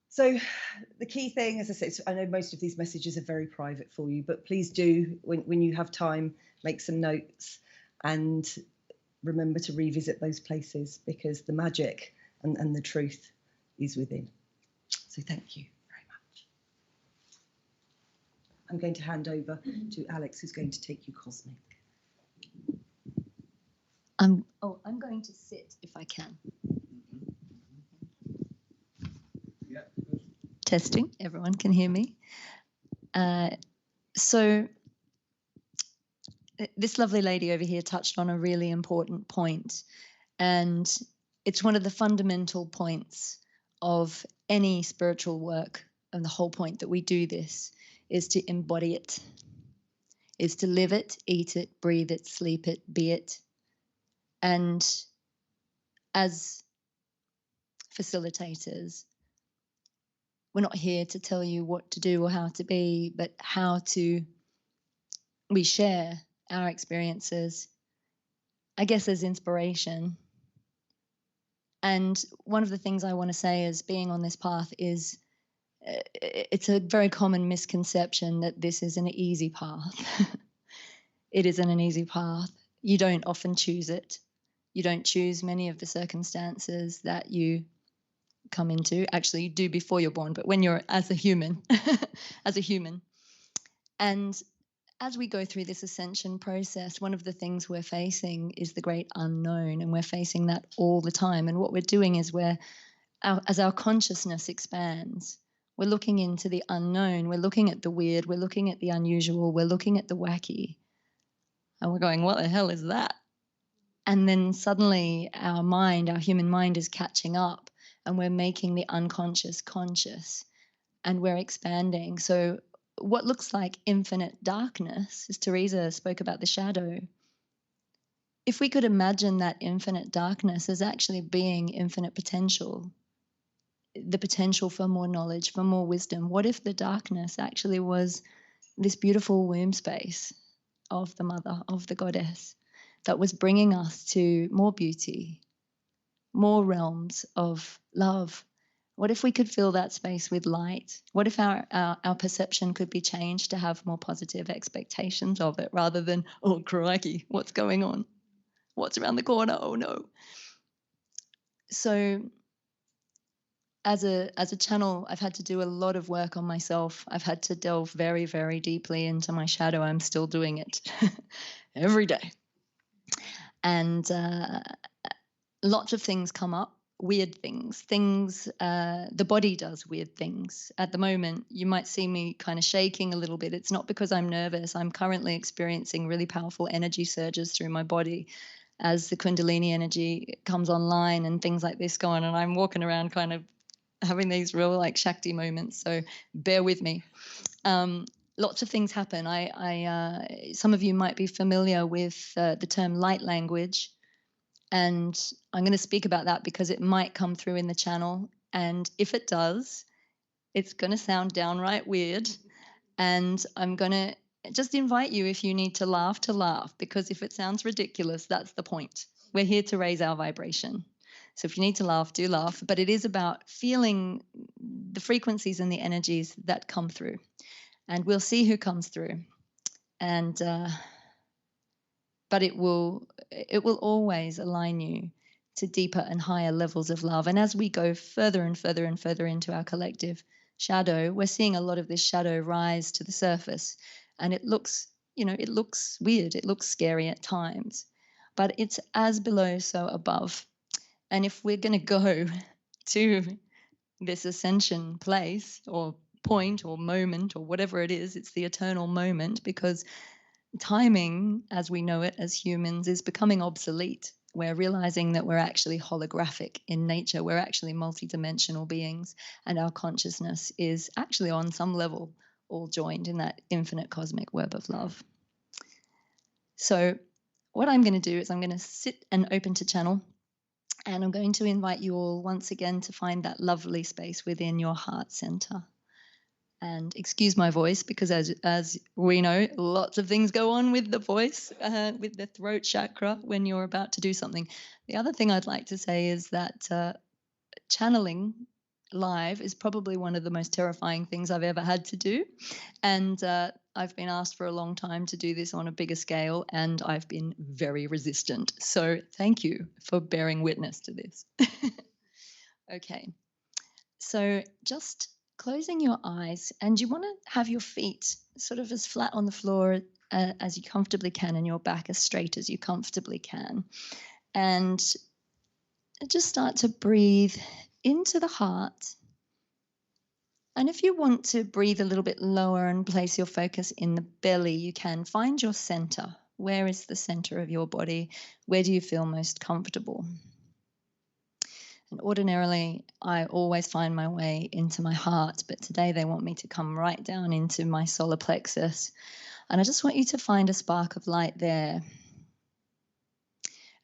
So the key thing, as I said, I know most of these messages are very private for you, but please do, when you have time, make some notes and remember to revisit those places, because the magic and the truth is within. So thank you very much. I'm going to hand over to Alex, who's going to take you cosmic. I'm going to sit if I can. Testing, everyone can hear me. So this lovely lady over here touched on a really important point, and it's one of the fundamental points of any spiritual work, and the whole point that we do this is to embody it, is to live it, eat it, breathe it, sleep it, be it. And as facilitators, we're not here to tell you what to do or how to be, but how to, we share our experiences, I guess, as inspiration. And one of the things I want to say as being on this path is it's a very common misconception that this is an easy path. It isn't an easy path. You don't often choose it. You don't choose many of the circumstances that you come into. Actually, you do before you're born, but when you're as a human, as a human. And as we go through this ascension process, one of the things we're facing is the great unknown, and we're facing that all the time. And what we're doing is as our consciousness expands, we're looking into the unknown, we're looking at the weird, we're looking at the unusual, we're looking at the wacky, and we're going, what the hell is that? And then suddenly our mind, our human mind, is catching up, and we're making the unconscious conscious, and we're expanding. So what looks like infinite darkness, as Teresa spoke about the shadow, if we could imagine that infinite darkness as actually being infinite potential, the potential for more knowledge, for more wisdom, what if the darkness actually was this beautiful womb space of the mother, of the goddess, that was bringing us to more beauty, more realms of love? What if we could fill that space with light? What if our perception could be changed to have more positive expectations of it, rather than, oh, crikey, what's going on? What's around the corner? Oh, no. So as a channel, I've had to do a lot of work on myself. I've had to delve very, very deeply into my shadow. I'm still doing it every day. And lots of things come up. Weird things, the body does weird things. At the moment, you might see me kind of shaking a little bit. It's not because I'm nervous. I'm currently experiencing really powerful energy surges through my body as the Kundalini energy comes online and things like this go on. And I'm walking around kind of having these real like Shakti moments. So bear with me. Lots of things happen. Some of you might be familiar with the term light language. And I'm going to speak about that because it might come through in the channel. And if it does, it's going to sound downright weird. And I'm going to just invite you, if you need to laugh, because if it sounds ridiculous, that's the point. We're here to raise our vibration. So if you need to laugh, do laugh. But it is about feeling the frequencies and the energies that come through. And we'll see who comes through. And but it will always align you to deeper and higher levels of love. And as we go further and further and further into our collective shadow, we're seeing a lot of this shadow rise to the surface. And it looks, it looks weird. It looks scary at times. But it's as below, so above. And if we're going to go to this ascension place or point or moment or whatever it is, it's the eternal moment, because timing, as we know it as humans, is becoming obsolete. We're realizing that we're actually holographic in nature. We're actually multidimensional beings, and our consciousness is actually on some level all joined in that infinite cosmic web of love. So what I'm going to do is I'm going to sit and open to channel, and I'm going to invite you all once again to find that lovely space within your heart center. And excuse my voice, because as we know, lots of things go on with the voice, with the throat chakra when you're about to do something. The other thing I'd like to say is that channeling live is probably one of the most terrifying things I've ever had to do. And I've been asked for a long time to do this on a bigger scale, and I've been very resistant. So thank you for bearing witness to this. Okay, so just closing your eyes, and you want to have your feet sort of as flat on the floor as you comfortably can, and your back as straight as you comfortably can. And just start to breathe into the heart. And if you want to breathe a little bit lower and place your focus in the belly, you can. Find your center. Where is the center of your body? Where do you feel most comfortable? And ordinarily, I always find my way into my heart, but today they want me to come right down into my solar plexus. And I just want you to find a spark of light there.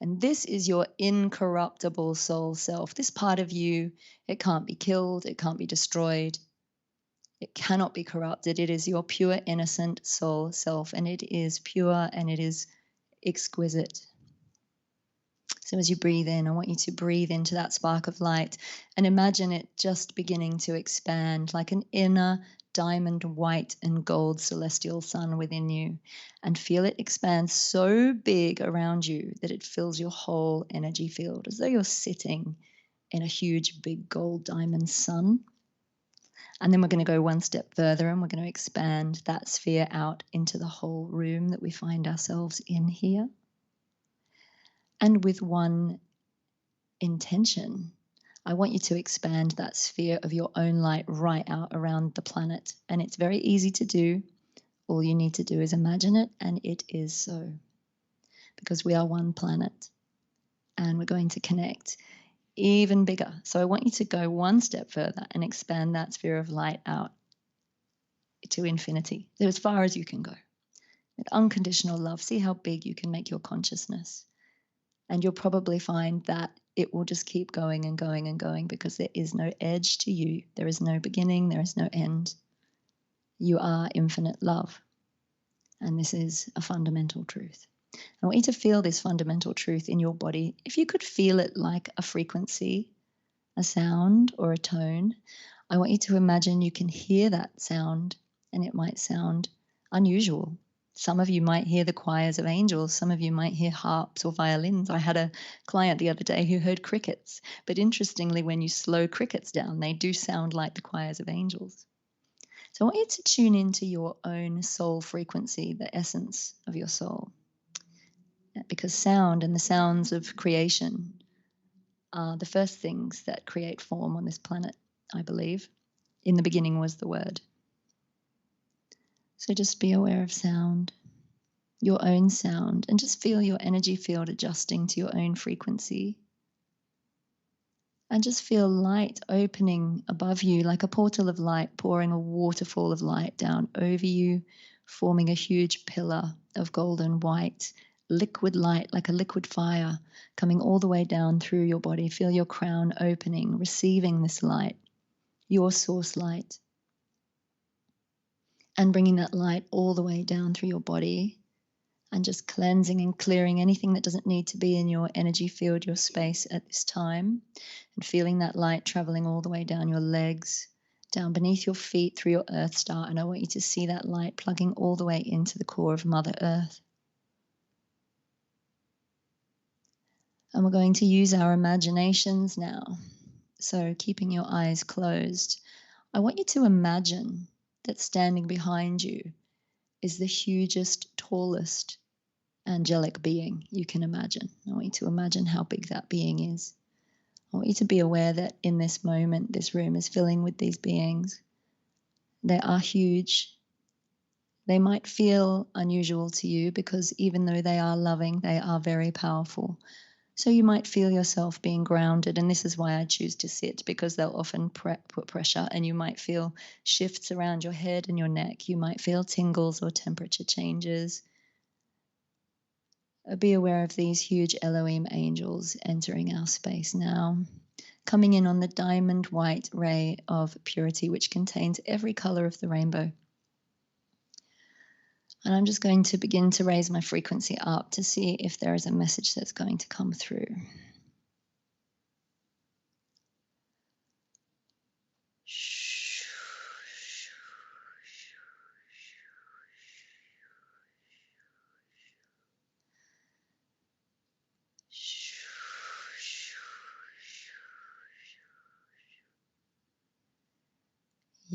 And this is your incorruptible soul self. This part of you, it can't be killed, it can't be destroyed, it cannot be corrupted. It is your pure, innocent soul self, and it is pure and it is exquisite. So as you breathe in, I want you to breathe into that spark of light and imagine it just beginning to expand like an inner diamond white and gold celestial sun within you, and feel it expand so big around you that it fills your whole energy field as though you're sitting in a huge big gold diamond sun. And then we're going to go one step further, and we're going to expand that sphere out into the whole room that we find ourselves in here. And with one intention, I want you to expand that sphere of your own light right out around the planet. And it's very easy to do. All you need to do is imagine it, and it is so. Because we are one planet, and we're going to connect even bigger. So I want you to go one step further and expand that sphere of light out to infinity, as far as you can go. With unconditional love, see how big you can make your consciousness. And you'll probably find that it will just keep going and going and going, because there is no edge to you. There is no beginning. There is no end. You are infinite love. And this is a fundamental truth. I want you to feel this fundamental truth in your body. If you could feel it like a frequency, a sound, or a tone, I want you to imagine you can hear that sound, and it might sound unusual. Some of you might hear the choirs of angels. Some of you might hear harps or violins. I had a client the other day who heard crickets. But interestingly, when you slow crickets down, they do sound like the choirs of angels. So I want you to tune into your own soul frequency, the essence of your soul. Because sound and the sounds of creation are the first things that create form on this planet, I believe. In the beginning was the word. So just be aware of sound, your own sound, and just feel your energy field adjusting to your own frequency. And just feel light opening above you like a portal of light, pouring a waterfall of light down over you, forming a huge pillar of golden white, liquid light like a liquid fire coming all the way down through your body. Feel your crown opening, receiving this light, your source light, and bringing that light all the way down through your body and just cleansing and clearing anything that doesn't need to be in your energy field, your space at this time, and feeling that light traveling all the way down your legs, down beneath your feet through your earth star. And I want you to see that light plugging all the way into the core of Mother Earth. And we're going to use our imaginations now. So keeping your eyes closed, I want you to imagine that standing behind you is the hugest, tallest angelic being you can imagine. I want you to imagine how big that being is. I want you to be aware that in this moment, this room is filling with these beings. They are huge. They might feel unusual to you because even though they are loving, they are very powerful. So you might feel yourself being grounded, and this is why I choose to sit, because they'll often put pressure, and you might feel shifts around your head and your neck. You might feel tingles or temperature changes. Be aware of these huge Elohim angels entering our space now, coming in on the diamond white ray of purity, which contains every color of the rainbow. And I'm just going to begin to raise my frequency up to see if there is a message that's going to come through.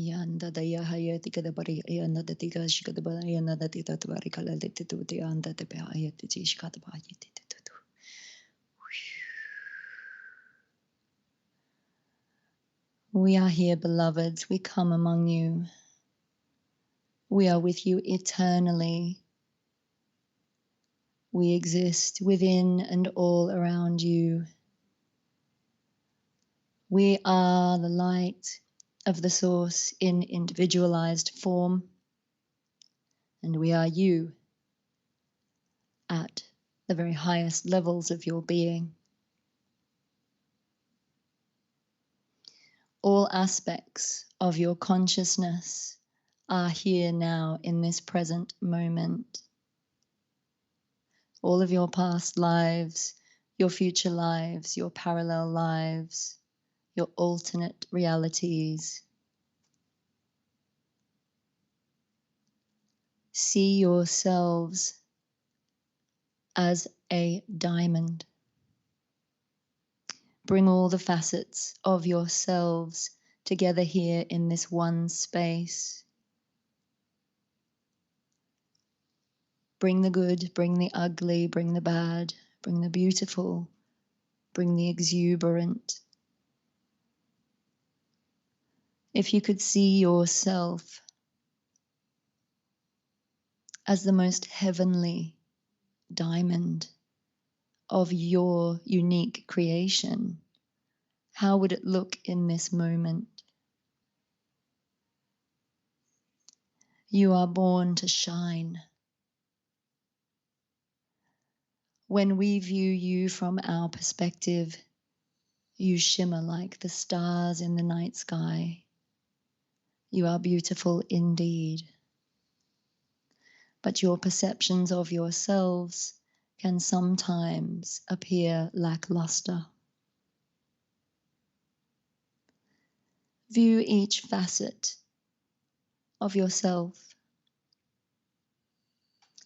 Yanda da ya hayati kada bari yanda da tiga shikada bari yanda da tita bari kala de titu de yanda de ba hayati shikada ba hayati titu. We are here, beloveds. We come among you. We are with you eternally. We exist within and all around you. We are the light of the source in individualized form, and we are you at the very highest levels of your being. All aspects of your consciousness are here now in this present moment. All of your past lives, your future lives, your parallel lives, your alternate realities. See yourselves as a diamond. Bring all the facets of yourselves together here in this one space. Bring the good, bring the ugly, bring the bad, bring the beautiful, bring the exuberant. If you could see yourself as the most heavenly diamond of your unique creation, how would it look in this moment? You are born to shine. When we view you from our perspective, you shimmer like the stars in the night sky. You are beautiful indeed. But your perceptions of yourselves can sometimes appear lackluster. View each facet of yourself.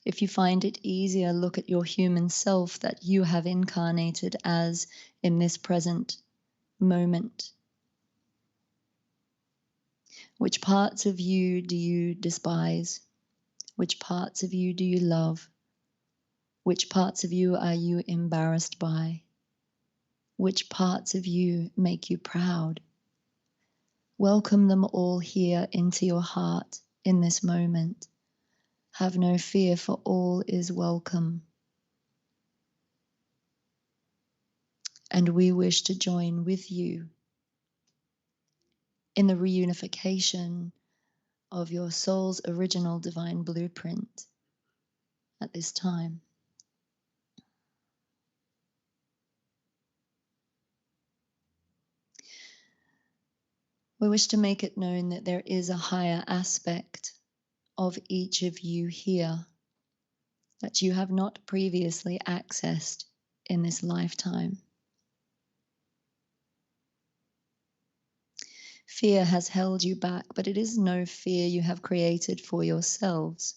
If you find it easier, look at your human self that you have incarnated as in this present moment. Which parts of you do you despise? Which parts of you do you love? Which parts of you are you embarrassed by? Which parts of you make you proud? Welcome them all here into your heart in this moment. Have no fear, for all is welcome. And we wish to join with you in the reunification of your soul's original divine blueprint at this time. We wish to make it known that there is a higher aspect of each of you here that you have not previously accessed in this lifetime. Fear has held you back, but it is no fear you have created for yourselves.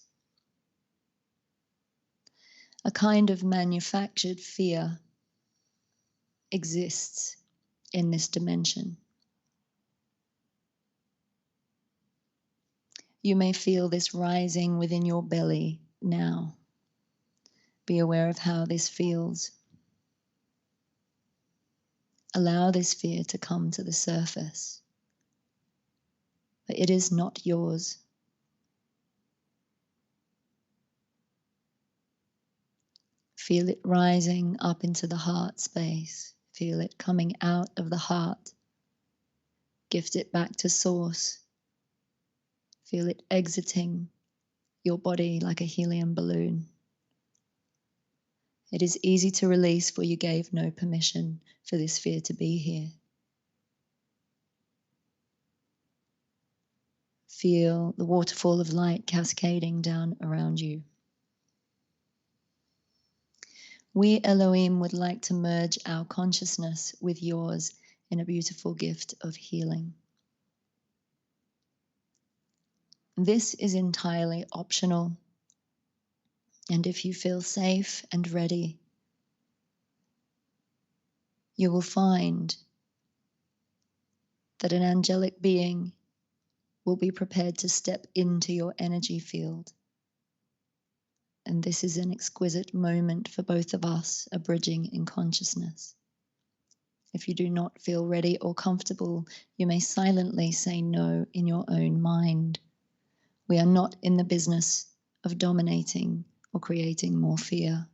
A kind of manufactured fear exists in this dimension. You may feel this rising within your belly now. Be aware of how this feels. Allow this fear to come to the surface. But it is not yours. Feel it rising up into the heart space. Feel it coming out of the heart. Gift it back to source. Feel it exiting your body like a helium balloon. It is easy to release, for you gave no permission for this fear to be here. Feel the waterfall of light cascading down around you. We, Elohim, would like to merge our consciousness with yours in a beautiful gift of healing. This is entirely optional, and if you feel safe and ready, you will find that an angelic being will be prepared to step into your energy field. And this is an exquisite moment for both of us, a bridging in consciousness. If you do not feel ready or comfortable, you may silently say no in your own mind. We are not in the business of dominating or creating more fear.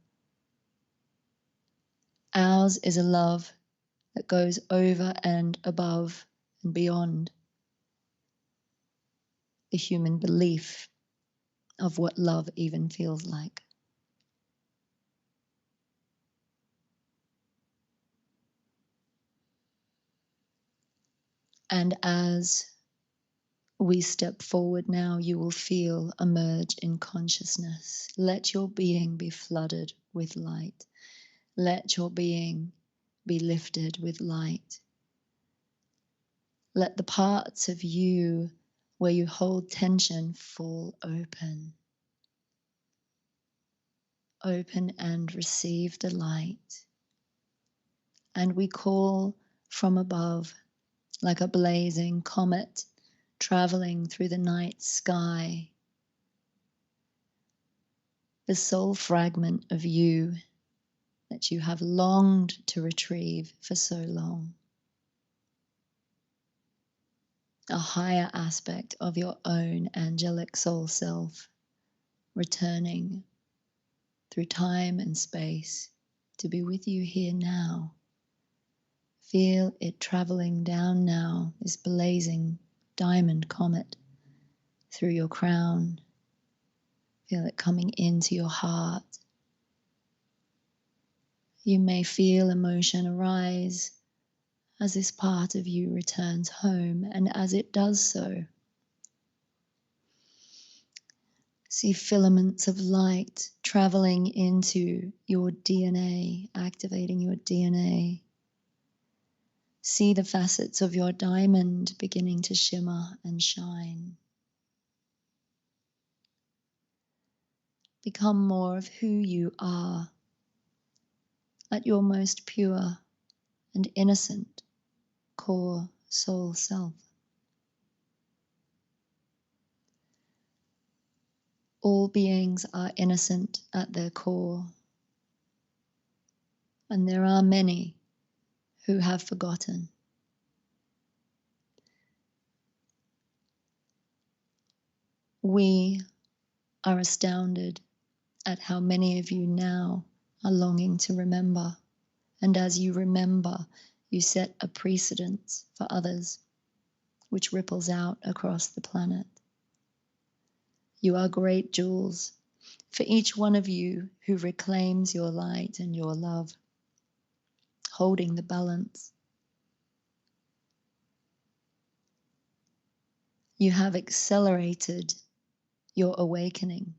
Ours is a love that goes over and above and beyond the human belief of what love even feels like. And as we step forward now, you will feel a merge in consciousness. Let your being be flooded with light. Let your being be lifted with light. Let the parts of you where you hold tension fall open. Open and receive the light. And we call from above, like a blazing comet traveling through the night sky, the soul fragment of you that you have longed to retrieve for so long. A higher aspect of your own angelic soul self, returning through time and space to be with you here now. Feel it traveling down now, this blazing diamond comet through your crown. Feel it coming into your heart. You may feel emotion arise as this part of you returns home, and as it does so, see filaments of light traveling into your DNA, activating your DNA. See the facets of your diamond beginning to shimmer and shine. Become more of who you are at your most pure and innocent core soul self. All beings are innocent at their core, and there are many who have forgotten. We are astounded at how many of you now are longing to remember. And as you remember, you set a precedence for others, which ripples out across the planet. You are great jewels for each one of you who reclaims your light and your love, holding the balance. You have accelerated your awakening.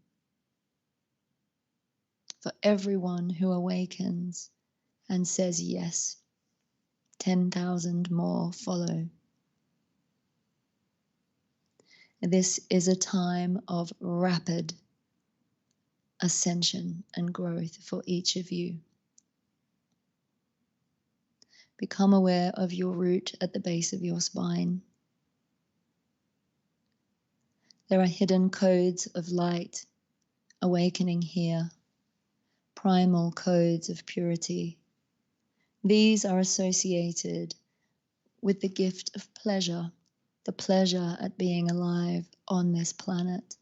For everyone who awakens and says yes, 10,000 more follow. This is a time of rapid ascension and growth for each of you. Become aware of your root at the base of your spine. There are hidden codes of light awakening here, primal codes of purity. These are associated with the gift of pleasure, the pleasure at being alive on this planet.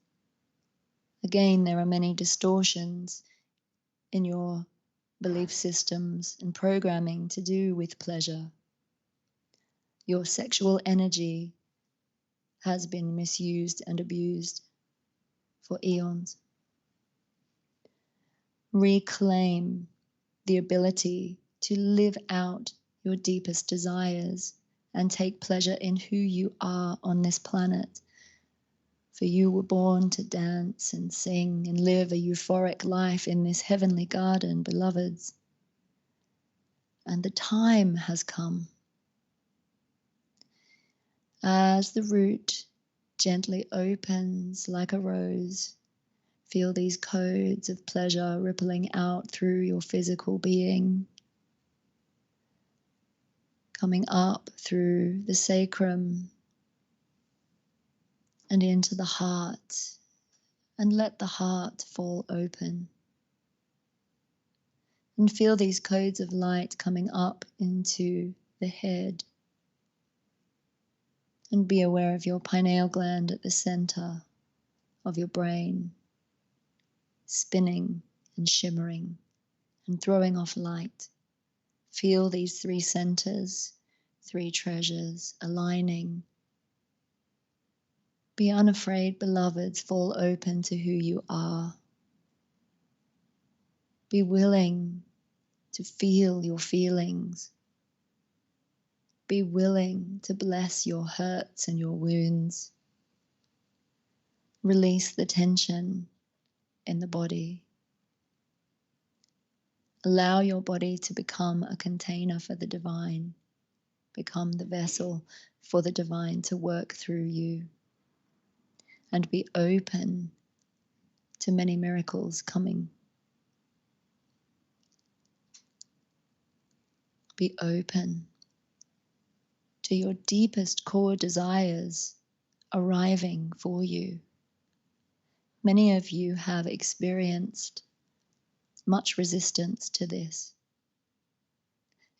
Again, there are many distortions in your belief systems and programming to do with pleasure. Your sexual energy has been misused and abused for eons. Reclaim the ability to live out your deepest desires and take pleasure in who you are on this planet. For you were born to dance and sing and live a euphoric life in this heavenly garden, beloveds. And the time has come. As the root gently opens like a rose, feel these codes of pleasure rippling out through your physical being, coming up through the sacrum and into the heart, and let the heart fall open. And feel these codes of light coming up into the head. And be aware of your pineal gland at the center of your brain, spinning and shimmering and throwing off light. Feel these three centers, three treasures aligning. Be unafraid, beloveds, fall open to who you are. Be willing to feel your feelings. Be willing to bless your hurts and your wounds. Release the tension in the body. Allow your body to become a container for the divine. Become the vessel for the divine to work through you. And be open to many miracles coming. Be open to your deepest core desires arriving for you. Many of you have experienced much resistance to this.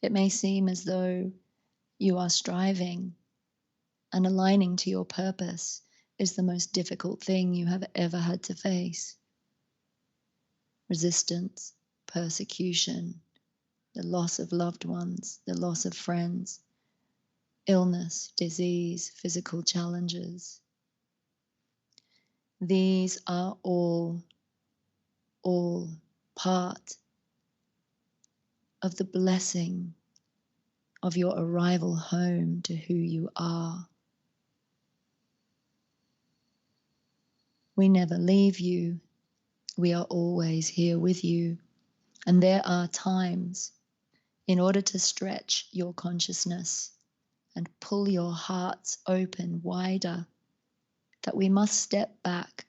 It may seem as though you are striving and aligning to your purpose is the most difficult thing you have ever had to face. Resistance, persecution, the loss of loved ones, the loss of friends, illness, disease, physical challenges. These are all part of the blessing of your arrival home to who you are. We never leave you. We are always here with you. And there are times in order to stretch your consciousness and pull your hearts open wider that we must step back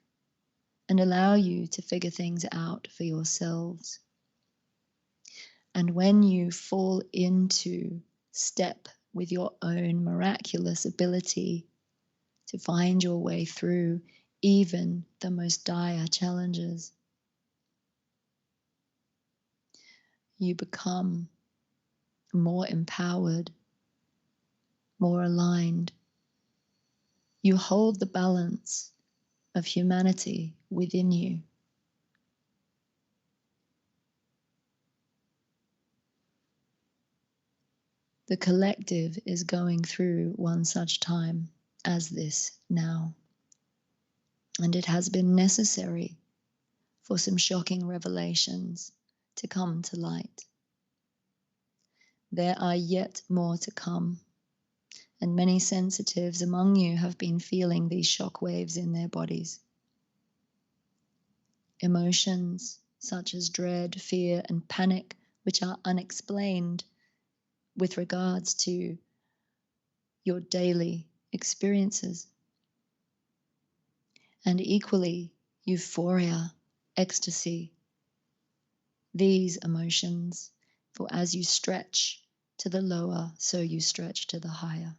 and allow you to figure things out for yourselves. And when you fall into step with your own miraculous ability to find your way through even the most dire challenges, you become more empowered, more aligned. You hold the balance of humanity within you. The collective is going through one such time as this now, and it has been necessary for some shocking revelations to come to light. There are yet more to come, and many sensitives among you have been feeling these shock waves in their bodies. Emotions such as dread, fear, and panic, which are unexplained with regards to your daily experiences. And equally, euphoria, ecstasy, these emotions, for as you stretch to the lower, so you stretch to the higher.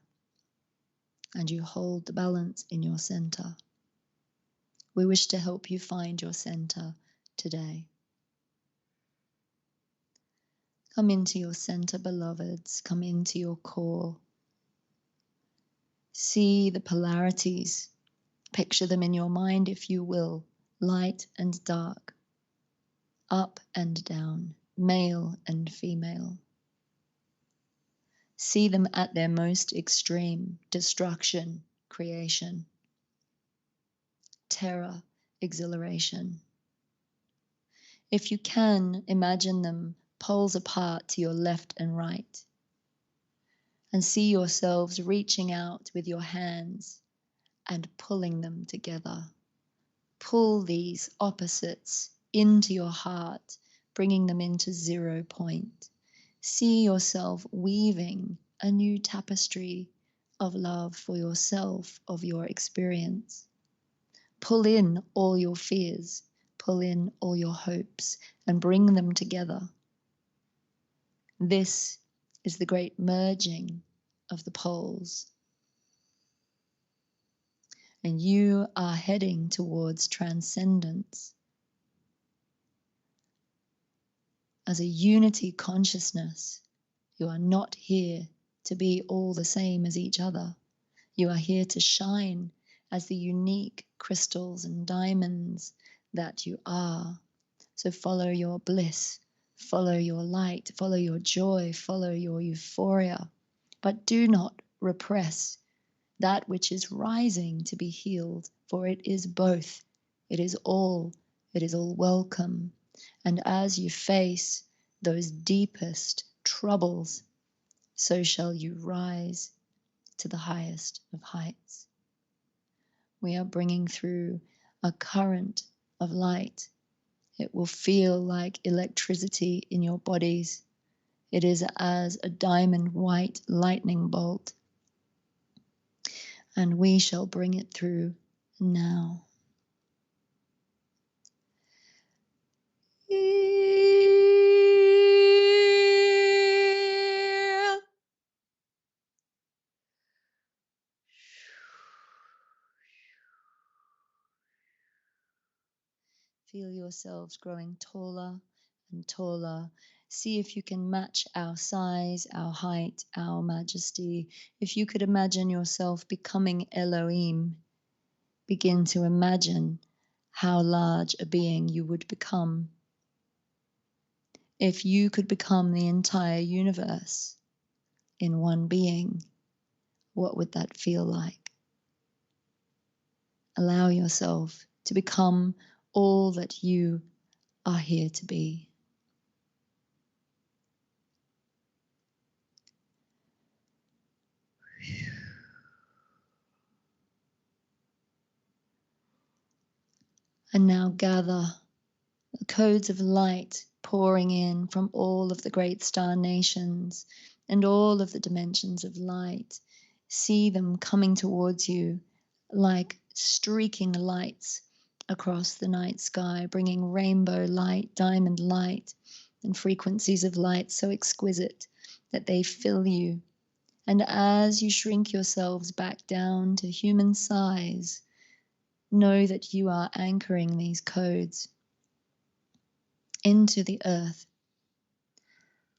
And you hold the balance in your center. We wish to help you find your center today. Come into your center, beloveds. Come into your core. See the polarities. Picture them in your mind, if you will. Light and dark. Up and down. Male and female. See them at their most extreme. Destruction, creation. Terror, exhilaration. If you can, imagine them poles apart to your left and right. And see yourselves reaching out with your hands and pulling them together. Pull these opposites into your heart, bringing them into 0 point. See yourself weaving a new tapestry of love for yourself, of your experience. Pull in all your fears, pull in all your hopes, and bring them together. This is the great merging of the poles. And you are heading towards transcendence. As a unity consciousness, you are not here to be all the same as each other. You are here to shine as the unique crystals and diamonds that you are. So follow your bliss, follow your light, follow your joy, follow your euphoria, but do not repress that which is rising to be healed, for it is both. It is all welcome. And as you face those deepest troubles, so shall you rise to the highest of heights. We are bringing through a current of light. It will feel like electricity in your bodies. It is as a diamond white lightning bolt. And we shall bring it through now. Feel yourselves growing taller and taller. See if you can match our size, our height, our majesty. If you could imagine yourself becoming Elohim, begin to imagine how large a being you would become. If you could become the entire universe in one being, what would that feel like? Allow yourself to become all that you are here to be. And now gather the codes of light pouring in from all of the great star nations and all of the dimensions of light. See them coming towards you like streaking lights across the night sky, bringing rainbow light, diamond light, and frequencies of light so exquisite that they fill you. And as you shrink yourselves back down to human size, know that you are anchoring these codes into the earth,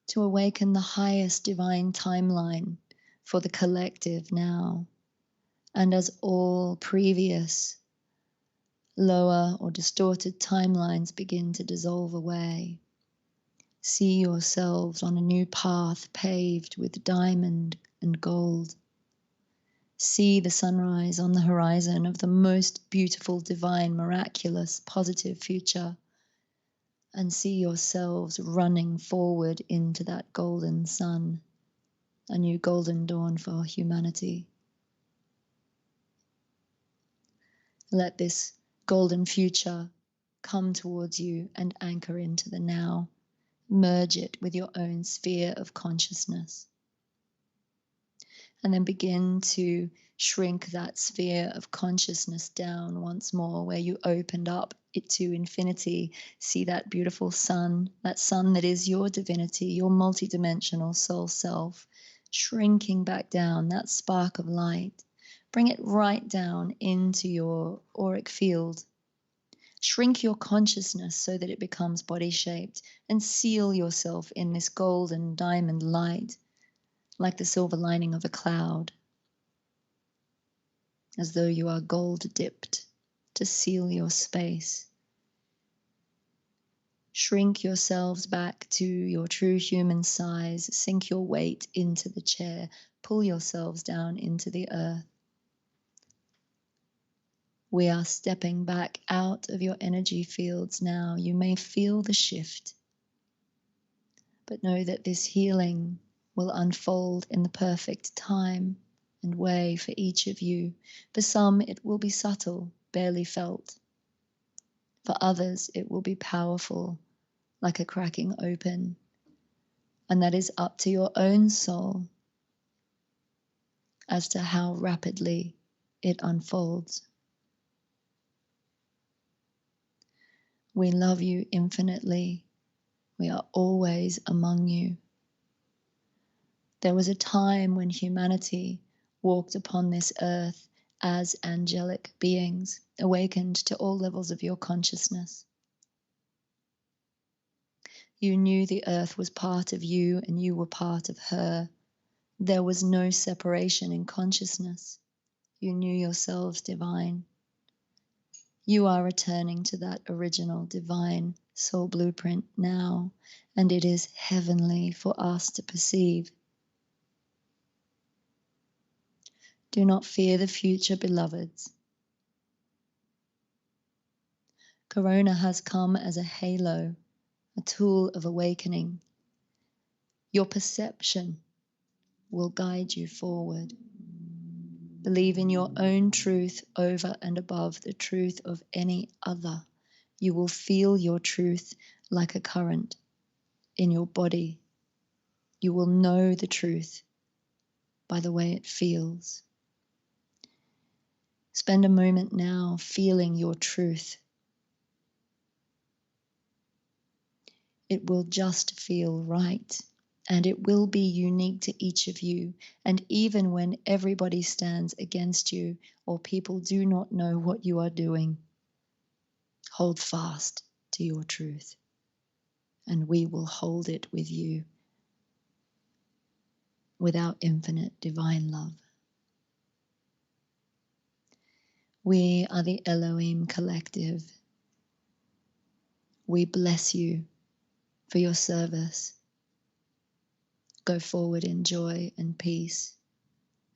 to awaken the highest divine timeline for the collective now. And as all previous lower or distorted timelines begin to dissolve away, see yourselves on a new path paved with diamond and gold. See the sunrise on the horizon of the most beautiful, divine, miraculous, positive future, and see yourselves running forward into that golden sun, a new golden dawn for humanity. Let this golden future come towards you and anchor into the now. Merge it with your own sphere of consciousness. And then begin to shrink that sphere of consciousness down once more, where you opened up it to infinity. See that beautiful sun that is your divinity, your multidimensional soul self, shrinking back down, that spark of light. Bring it right down into your auric field. Shrink your consciousness so that it becomes body-shaped, and seal yourself in this golden diamond light, like the silver lining of a cloud, as though you are gold dipped to seal your space. Shrink yourselves back to your true human size. Sink your weight into the chair. Pull yourselves down into the earth. We are stepping back out of your energy fields now. You may feel the shift, but know that this healing will unfold in the perfect time and way for each of you. For some, it will be subtle, barely felt. For others, it will be powerful, like a cracking open. And that is up to your own soul as to how rapidly it unfolds. We love you infinitely. We are always among you. There was a time when humanity walked upon this earth as angelic beings, awakened to all levels of your consciousness. You knew the earth was part of you and you were part of her. There was no separation in consciousness. You knew yourselves divine. You are returning to that original divine soul blueprint now, and it is heavenly for us to perceive. Do not fear the future, beloveds. Corona has come as a halo, a tool of awakening. Your perception will guide you forward. Believe in your own truth over and above the truth of any other. You will feel your truth like a current in your body. You will know the truth by the way it feels. Spend a moment now feeling your truth. It will just feel right, and it will be unique to each of you. And even when everybody stands against you or people do not know what you are doing, hold fast to your truth, and we will hold it with you with our infinite divine love. We are the Elohim Collective. We bless you for your service. Go forward in joy and peace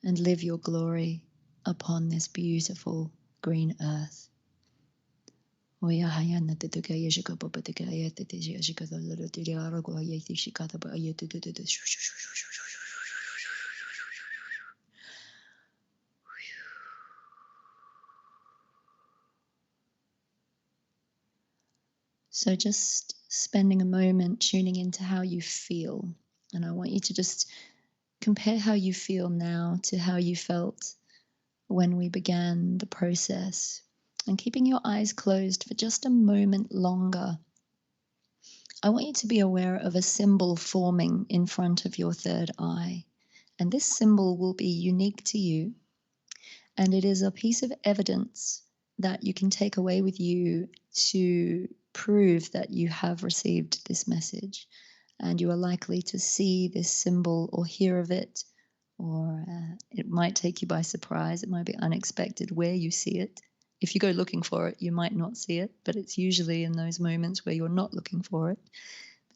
and live your glory upon this beautiful green earth. So just spending a moment tuning into how you feel. And I want you to just compare how you feel now to how you felt when we began the process. And keeping your eyes closed for just a moment longer, I want you to be aware of a symbol forming in front of your third eye. And this symbol will be unique to you. And it is a piece of evidence that you can take away with you to prove that you have received this message. and you are likely to see this symbol or hear of it, or it might take you by surprise. It might be unexpected where you see it. If you go looking for it, you might not see it, but it's usually in those moments where you're not looking for it.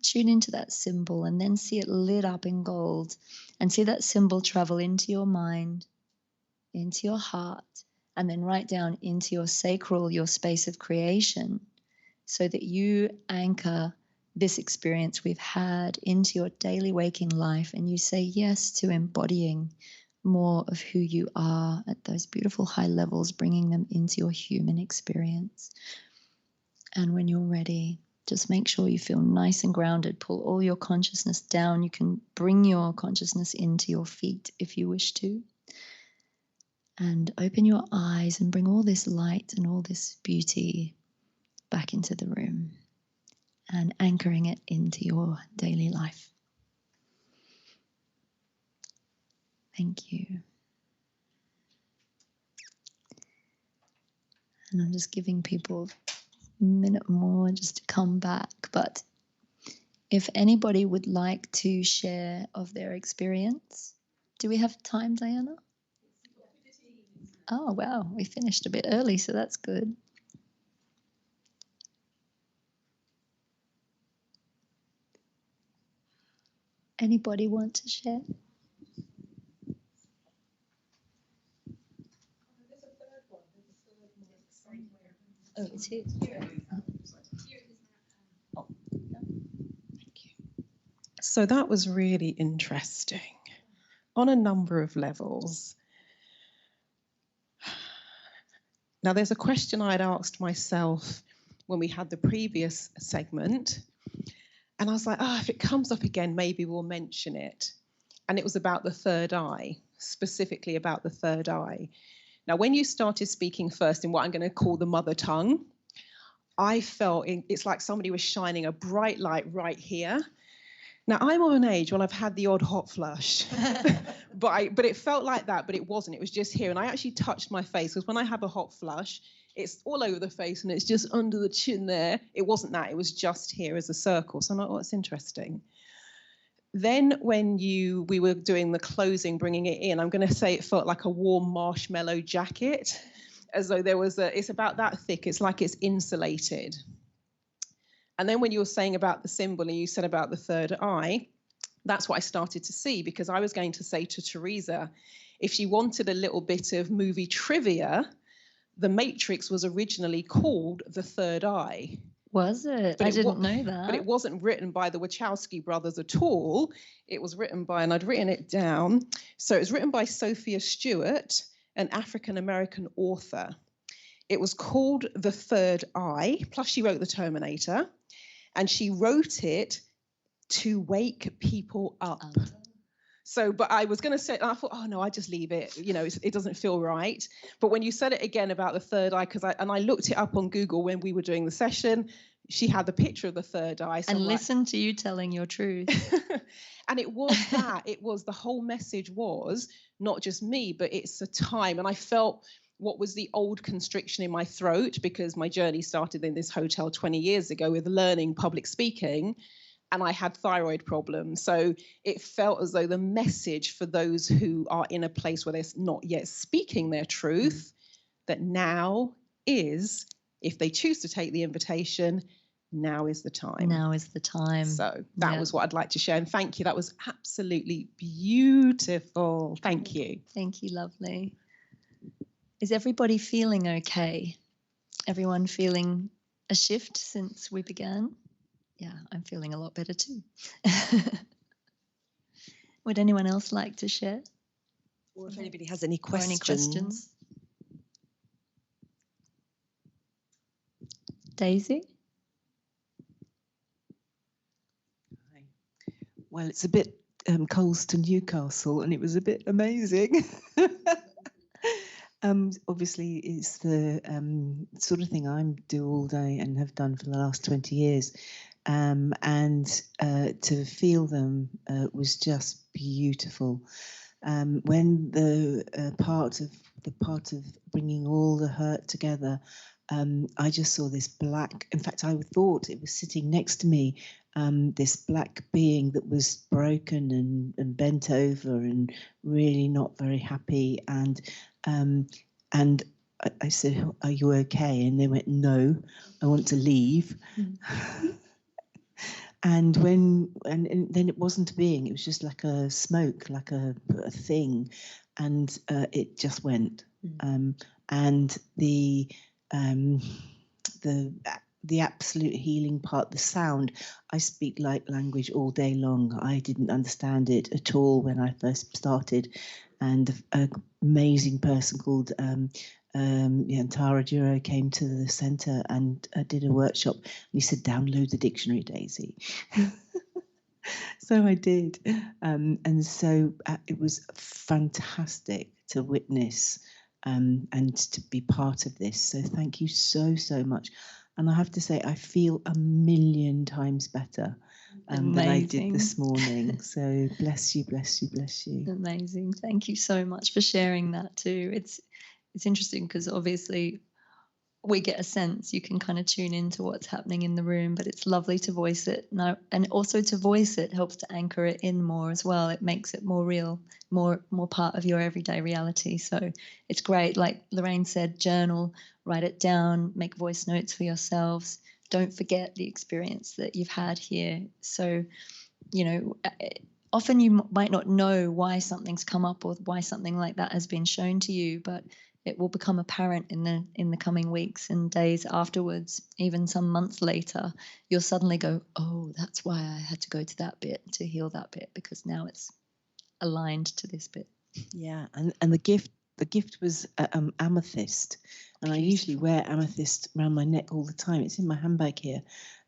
Tune into that symbol and then see it lit up in gold, and see that symbol travel into your mind, into your heart, and then right down into your sacral, your space of creation, so that you anchor this experience we've had into your daily waking life, and you say yes to embodying more of who you are at those beautiful high levels, bringing them into your human experience. And when you're ready, just make sure you feel nice and grounded. Pull all your consciousness down. You can bring your consciousness into your feet if you wish to. And open your eyes and bring all this light and all this beauty back into the room, and anchoring it into your daily life. Thank you. And I'm just giving people a minute more just to come back. But if anybody would like to share of their experience, do we have time, Diana? Oh, wow, we finished a bit early, so that's good. Anybody want to share? Oh, it's here. Oh, Thank you. So that was really interesting on a number of levels. Now, there's a question I'd asked myself when we had the previous segment, and I was like, if it comes up again, maybe we'll mention it. And it was about the third eye, specifically about the third eye. Now, when you started speaking first in what I'm going to call the mother tongue, I felt it's like somebody was shining a bright light right here. Now, I'm of an age when I've had the odd hot flush, but it felt like that, but it wasn't. It was just here. And I actually touched my face, because when I have a hot flush, it's all over the face and it's just under the chin there. It wasn't that. It was just here as a circle. So I'm like, oh, it's interesting. Then when we were doing the closing, bringing it in, I'm going to say it felt like a warm marshmallow jacket, as though there was it's about that thick. It's like it's insulated. And then when you were saying about the symbol and you said about the third eye, that's what I started to see, because I was going to say to Teresa, if she wanted a little bit of movie trivia, The Matrix was originally called The Third Eye. Was it? I didn't know that. But it wasn't written by the Wachowski brothers at all. It was written by, and I'd written it down, so it was written by Sophia Stewart, an African-American author. It was called The Third Eye, plus she wrote The Terminator, and she wrote it to wake people up. So, but I was going to say, I thought, oh no, I just leave it. You know, it doesn't feel right. But when you said it again about the third eye, I looked it up on Google when we were doing the session, she had the picture of the third eye. So and listen to you telling your truth. And it was that, the whole message was not just me, but it's a time. And I felt what was the old constriction in my throat, because my journey started in this hotel 20 years ago with learning public speaking. And I had thyroid problems. So it felt as though the message for those who are in a place where they're not yet speaking their truth, that now is, if they choose to take the invitation, now is the time. Now is the time. So that was what I'd like to share. And thank you. That was absolutely beautiful. Thank you. Thank you, lovely. Is everybody feeling okay? Everyone feeling a shift since we began? Yeah, I'm feeling a lot better too. Would anyone else like to share? Or if anybody has any questions. Daisy? Well, it's a bit Coles to Newcastle, and it was a bit amazing. Obviously, it's the sort of thing I do all day and have done for the last 20 years. And to feel them was just beautiful. When the part of bringing all the hurt together I just saw this black, in fact, I thought it was sitting next to me, this black being that was broken and bent over and really not very happy. And I said, "Are you okay?" And they went, "No, I want to leave." And then it wasn't a being; it was just like a smoke, like a thing, and it just went. And the absolute healing part, the sound. I speak light language all day long. I didn't understand it at all when I first started, and an amazing person called Tara Duro came to the centre and did a workshop. And he said, "Download the dictionary, Daisy." So I did, and so it was fantastic to witness and to be part of this. So thank you so much. And I have to say, I feel 1,000,000 times better than I did this morning. So bless you, bless you, bless you. Amazing. Thank you so much for sharing that too. It's interesting because obviously we get a sense, you can kind of tune into what's happening in the room, but it's lovely to voice it. Now, and also to voice it helps to anchor it in more as well. It makes it more real, more part of your everyday reality. So it's great. Like Lorraine said, journal, write it down, make voice notes for yourselves. Don't forget the experience that you've had here. So, you know, often you might not know why something's come up or why something like that has been shown to you, but it will become apparent in the coming weeks and days afterwards. Even some months later, you'll suddenly go, "Oh, that's why I had to go to that bit to heal that bit, because now it's aligned to this bit." Yeah, and the gift was amethyst, and I usually wear amethyst around my neck all the time. It's in my handbag here,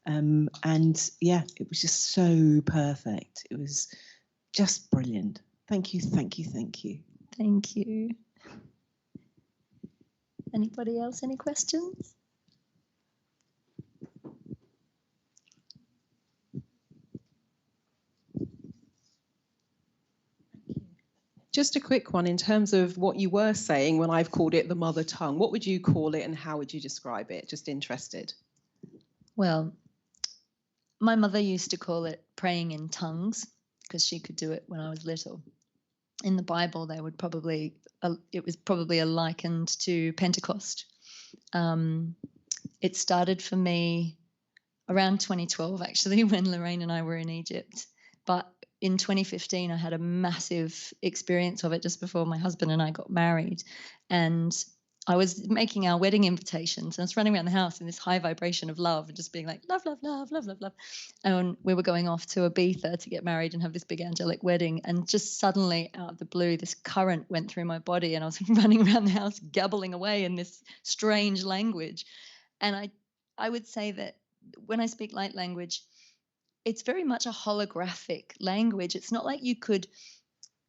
and yeah, it was just so perfect. It was just brilliant. Thank you, thank you, thank you. Thank you. Anybody else? Any questions? Just a quick one in terms of what you were saying when I've called it the mother tongue. What would you call it and how would you describe it? Just interested. Well, my mother used to call it praying in tongues because she could do it when I was little. In the Bible, they would probably, it was probably likened to Pentecost. It started for me around 2012, actually, when Lorraine and I were in Egypt. But in 2015, I had a massive experience of it just before my husband and I got married. And I was making our wedding invitations and I was running around the house in this high vibration of love and just being like, love, love, love, love, love, love. And we were going off to Ibiza to get married and have this big angelic wedding. And just suddenly out of the blue, this current went through my body and I was running around the house gabbling away in this strange language. And I would say that when I speak light language, it's very much a holographic language. It's not like you could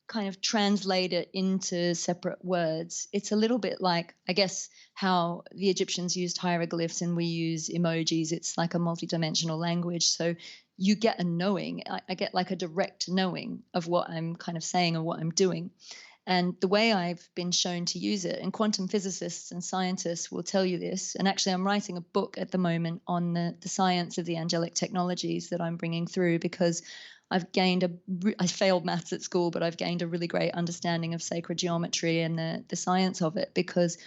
kind of translate it into separate words. It's a little bit like, I guess, how the Egyptians used hieroglyphs and we use emojis. It's like a multidimensional language. So you get a knowing. I get like a direct knowing of what I'm kind of saying or what I'm doing. And the way I've been shown to use it, and quantum physicists and scientists will tell you this, and actually I'm writing a book at the moment on the science of the angelic technologies that I'm bringing through, because I've gained I failed maths at school, but I've gained a really great understanding of sacred geometry and the science of it, because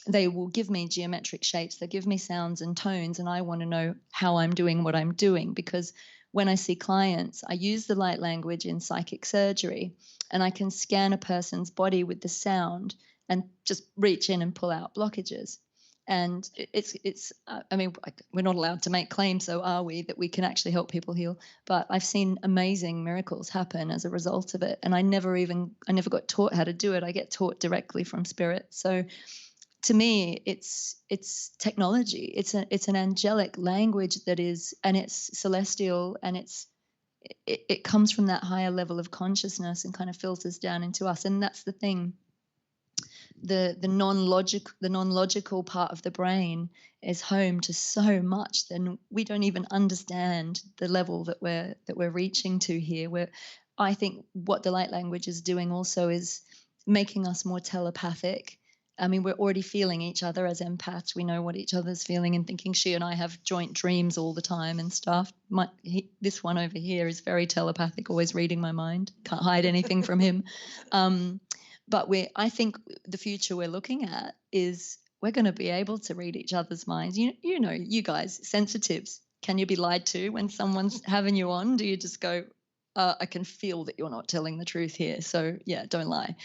they will give me geometric shapes, they give me sounds and tones, and I want to know how I'm doing what I'm doing, because when I see clients, I use the light language in psychic surgery, and I can scan a person's body with the sound and just reach in and pull out blockages. And I mean, we're not allowed to make claims, so are we, that we can actually help people heal? But I've seen amazing miracles happen as a result of it. And I never got taught how to do it. I get taught directly from spirit. So to me, it's technology. It's an angelic language that is, and it's celestial, and it comes from that higher level of consciousness and kind of filters down into us. And that's the thing. The non-logical part of the brain is home to so much, then we don't even understand the level that we're reaching to here. I think what the light language is doing also is making us more telepathic I mean, we're already feeling each other as empaths. We know what each other's feeling and thinking. She and I have joint dreams all the time and stuff. This one over here is very telepathic, always reading my mind. Can't hide anything from him. But I think the future we're looking at is we're going to be able to read each other's minds. You know, you guys, sensitives, can you be lied to when someone's having you on? Do you just go, I can feel that you're not telling the truth here. So yeah, don't lie.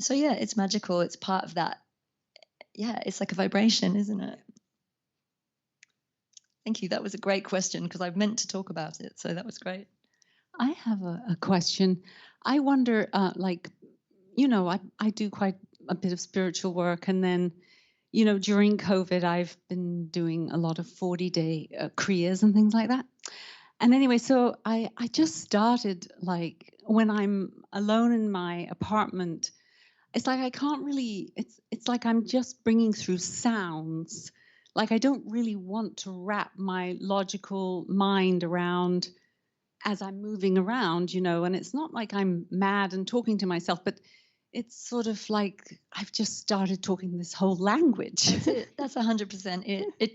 So yeah, it's magical. It's part of that. Yeah, it's like a vibration, isn't it? Thank you. That was a great question because I've meant to talk about it. So that was great. I have a question. I wonder, like, you know, I do quite a bit of spiritual work, and then, you know, during COVID, I've been doing a lot of 40-day kriyas and things like that. And anyway, so I just started, like, when I'm alone in my apartment, it's like I can't really, it's like I'm just bringing through sounds. Like I don't really want to wrap my logical mind around as I'm moving around, you know, and it's not like I'm mad and talking to myself, but it's sort of like I've just started talking this whole language. That's it. That's 100% it. It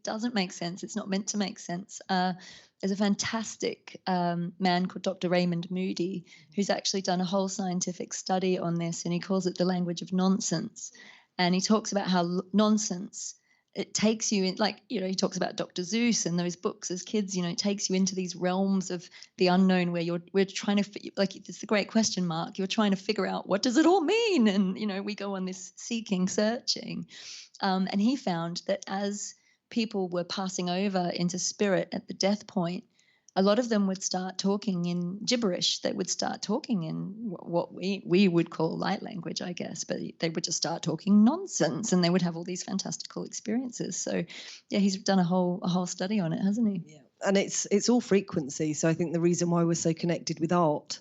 doesn't make sense. It's not meant to make sense. There's a fantastic man called Dr. Raymond Moody who's actually done a whole scientific study on this, and he calls it the language of nonsense. And he talks about how nonsense, it takes you in, like, you know, he talks about Dr. Seuss and those books as kids, you know, it takes you into these realms of the unknown where we're trying to, like, it's the great question mark. You're trying to figure out, what does it all mean? And, you know, we go on this seeking, searching. And he found that as people were passing over into spirit at the death point, a lot of them would start talking in gibberish. They would start talking in what we would call light language, I guess, but they would just start talking nonsense, and they would have all these fantastical experiences. So, yeah, he's done a whole study on it, hasn't he? Yeah, and it's all frequency. So I think the reason why we're so connected with art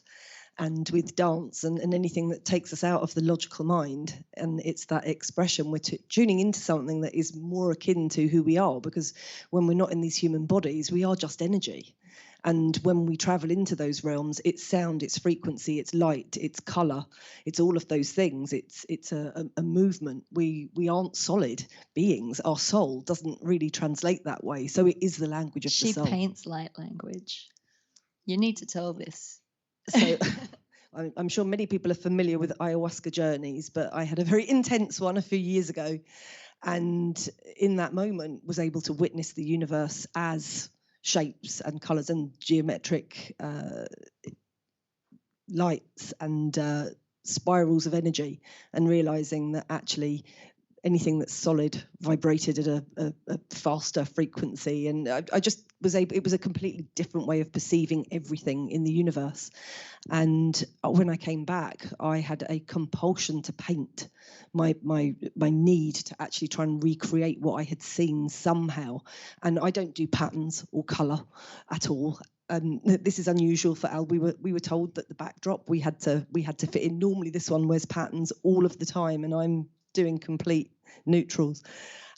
and with dance and anything that takes us out of the logical mind, and it's that expression, we're tuning into something that is more akin to who we are, because when we're not in these human bodies, we are just energy. And when we travel into those realms, it's sound, it's frequency, it's light, it's colour, it's all of those things. It's a movement. We aren't solid beings. Our soul doesn't really translate that way. So it is the language of the soul. She paints light language. You need to tell this. So I'm sure many people are familiar with ayahuasca journeys, but I had a very intense one a few years ago, and in that moment was able to witness the universe as shapes and colours and geometric lights and spirals of energy, and realising that actually anything that's solid vibrated at a faster frequency. And I just was able, it was a completely different way of perceiving everything in the universe. And when I came back, I had a compulsion to paint, my need to actually try and recreate what I had seen somehow. And I don't do patterns or colour at all. This is unusual for Al. We were told that the backdrop we had to fit in. Normally this one wears patterns all of the time, and I'm doing complete neutrals.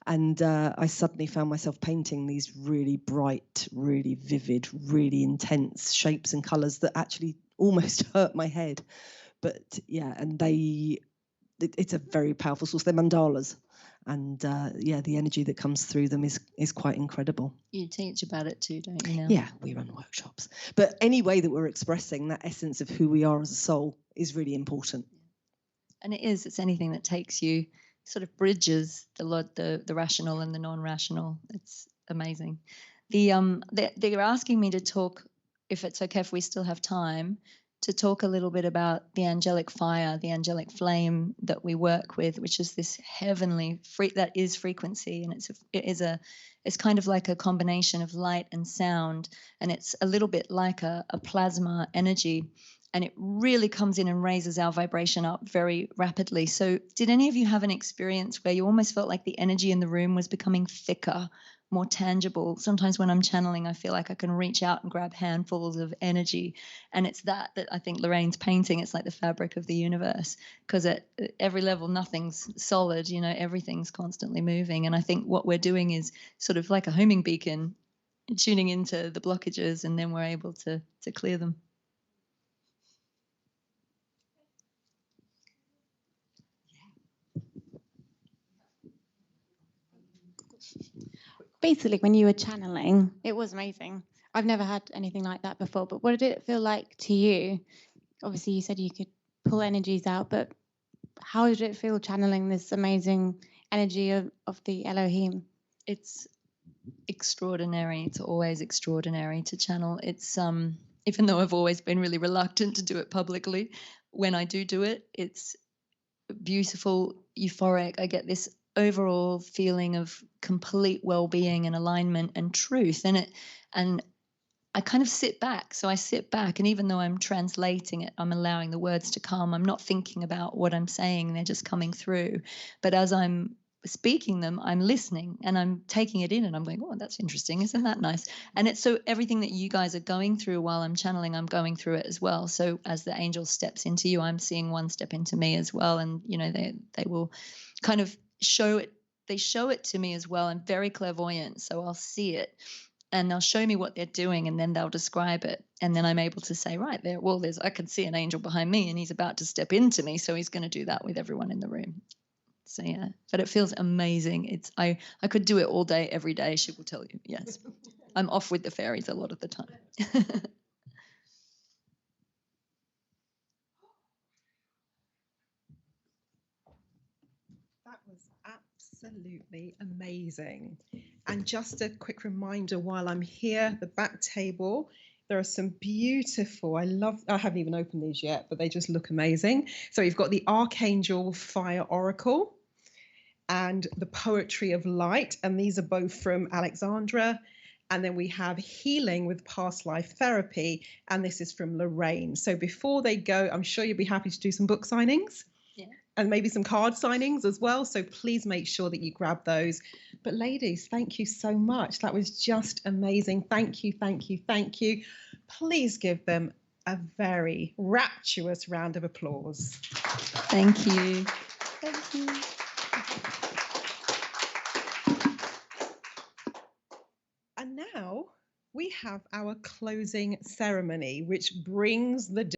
And I suddenly found myself painting these really bright, really vivid, really intense shapes and colours that actually almost hurt my head. But yeah, and it's a very powerful source. They're mandalas. And yeah, the energy that comes through them is quite incredible. You teach about it too, don't you now? Yeah, we run workshops. But any way that we're expressing that essence of who we are as a soul is really important. And it's anything that takes you, sort of bridges the rational and the non-rational. It's amazing. They're asking me to talk, if it's okay, if we still have time, to talk a little bit about the angelic fire, the angelic flame that we work with, which is this heavenly that is frequency, and it's kind of like a combination of light and sound, and it's a little bit like a plasma energy. And it really comes in and raises our vibration up very rapidly. So did any of you have an experience where you almost felt like the energy in the room was becoming thicker, more tangible? Sometimes when I'm channeling, I feel like I can reach out and grab handfuls of energy. And it's that I think Lorraine's painting. It's like the fabric of the universe, because at every level, nothing's solid, you know, everything's constantly moving. And I think what we're doing is sort of like a homing beacon, tuning into the blockages, and then we're able to clear them. basically, when you were channeling, it was amazing. I've never had anything like that before, but what did it feel like to you? Obviously, you said you could pull energies out, but how did it feel channeling this amazing energy of the Elohim? It's extraordinary. It's always extraordinary to channel. It's even though I've always been really reluctant to do it publicly, when I do it, it's beautiful, euphoric. I get this overall feeling of complete well-being and alignment and truth in it. And I kind of sit back. So I sit back, and even though I'm translating it, I'm allowing the words to come. I'm not thinking about what I'm saying. They're just coming through. But as I'm speaking them, I'm listening and I'm taking it in, and I'm going, oh, that's interesting. Isn't that nice? And it's so everything that you guys are going through while I'm channeling, I'm going through it as well. So as the angel steps into you, I'm seeing one step into me as well. And, you know, they will kind of show it. They show it to me as well. I'm very clairvoyant, so I'll see it. And they'll show me what they're doing, and then they'll describe it. And then I'm able to say, right there, well, I can see an angel behind me, and he's about to step into me. So he's going to do that with everyone in the room. So yeah, but it feels amazing. I could do it all day, every day. She will tell you. Yes, I'm off with the fairies a lot of the time. That was absolutely amazing. And just a quick reminder while I'm here, the back table, there are some beautiful, I haven't even opened these yet, but they just look amazing. So you've got the Archangel Fire Oracle and the Poetry of Light. And these are both from Alexandra. And then we have Healing with Past Life Therapy. And this is from Lorraine. So before they go, I'm sure you'll be happy to do some book signings. And maybe some card signings as well. So please make sure that you grab those. But ladies, thank you so much. That was just amazing. Thank you, thank you, thank you. Please give them a very rapturous round of applause. Thank you. Thank you. And now we have our closing ceremony, which brings the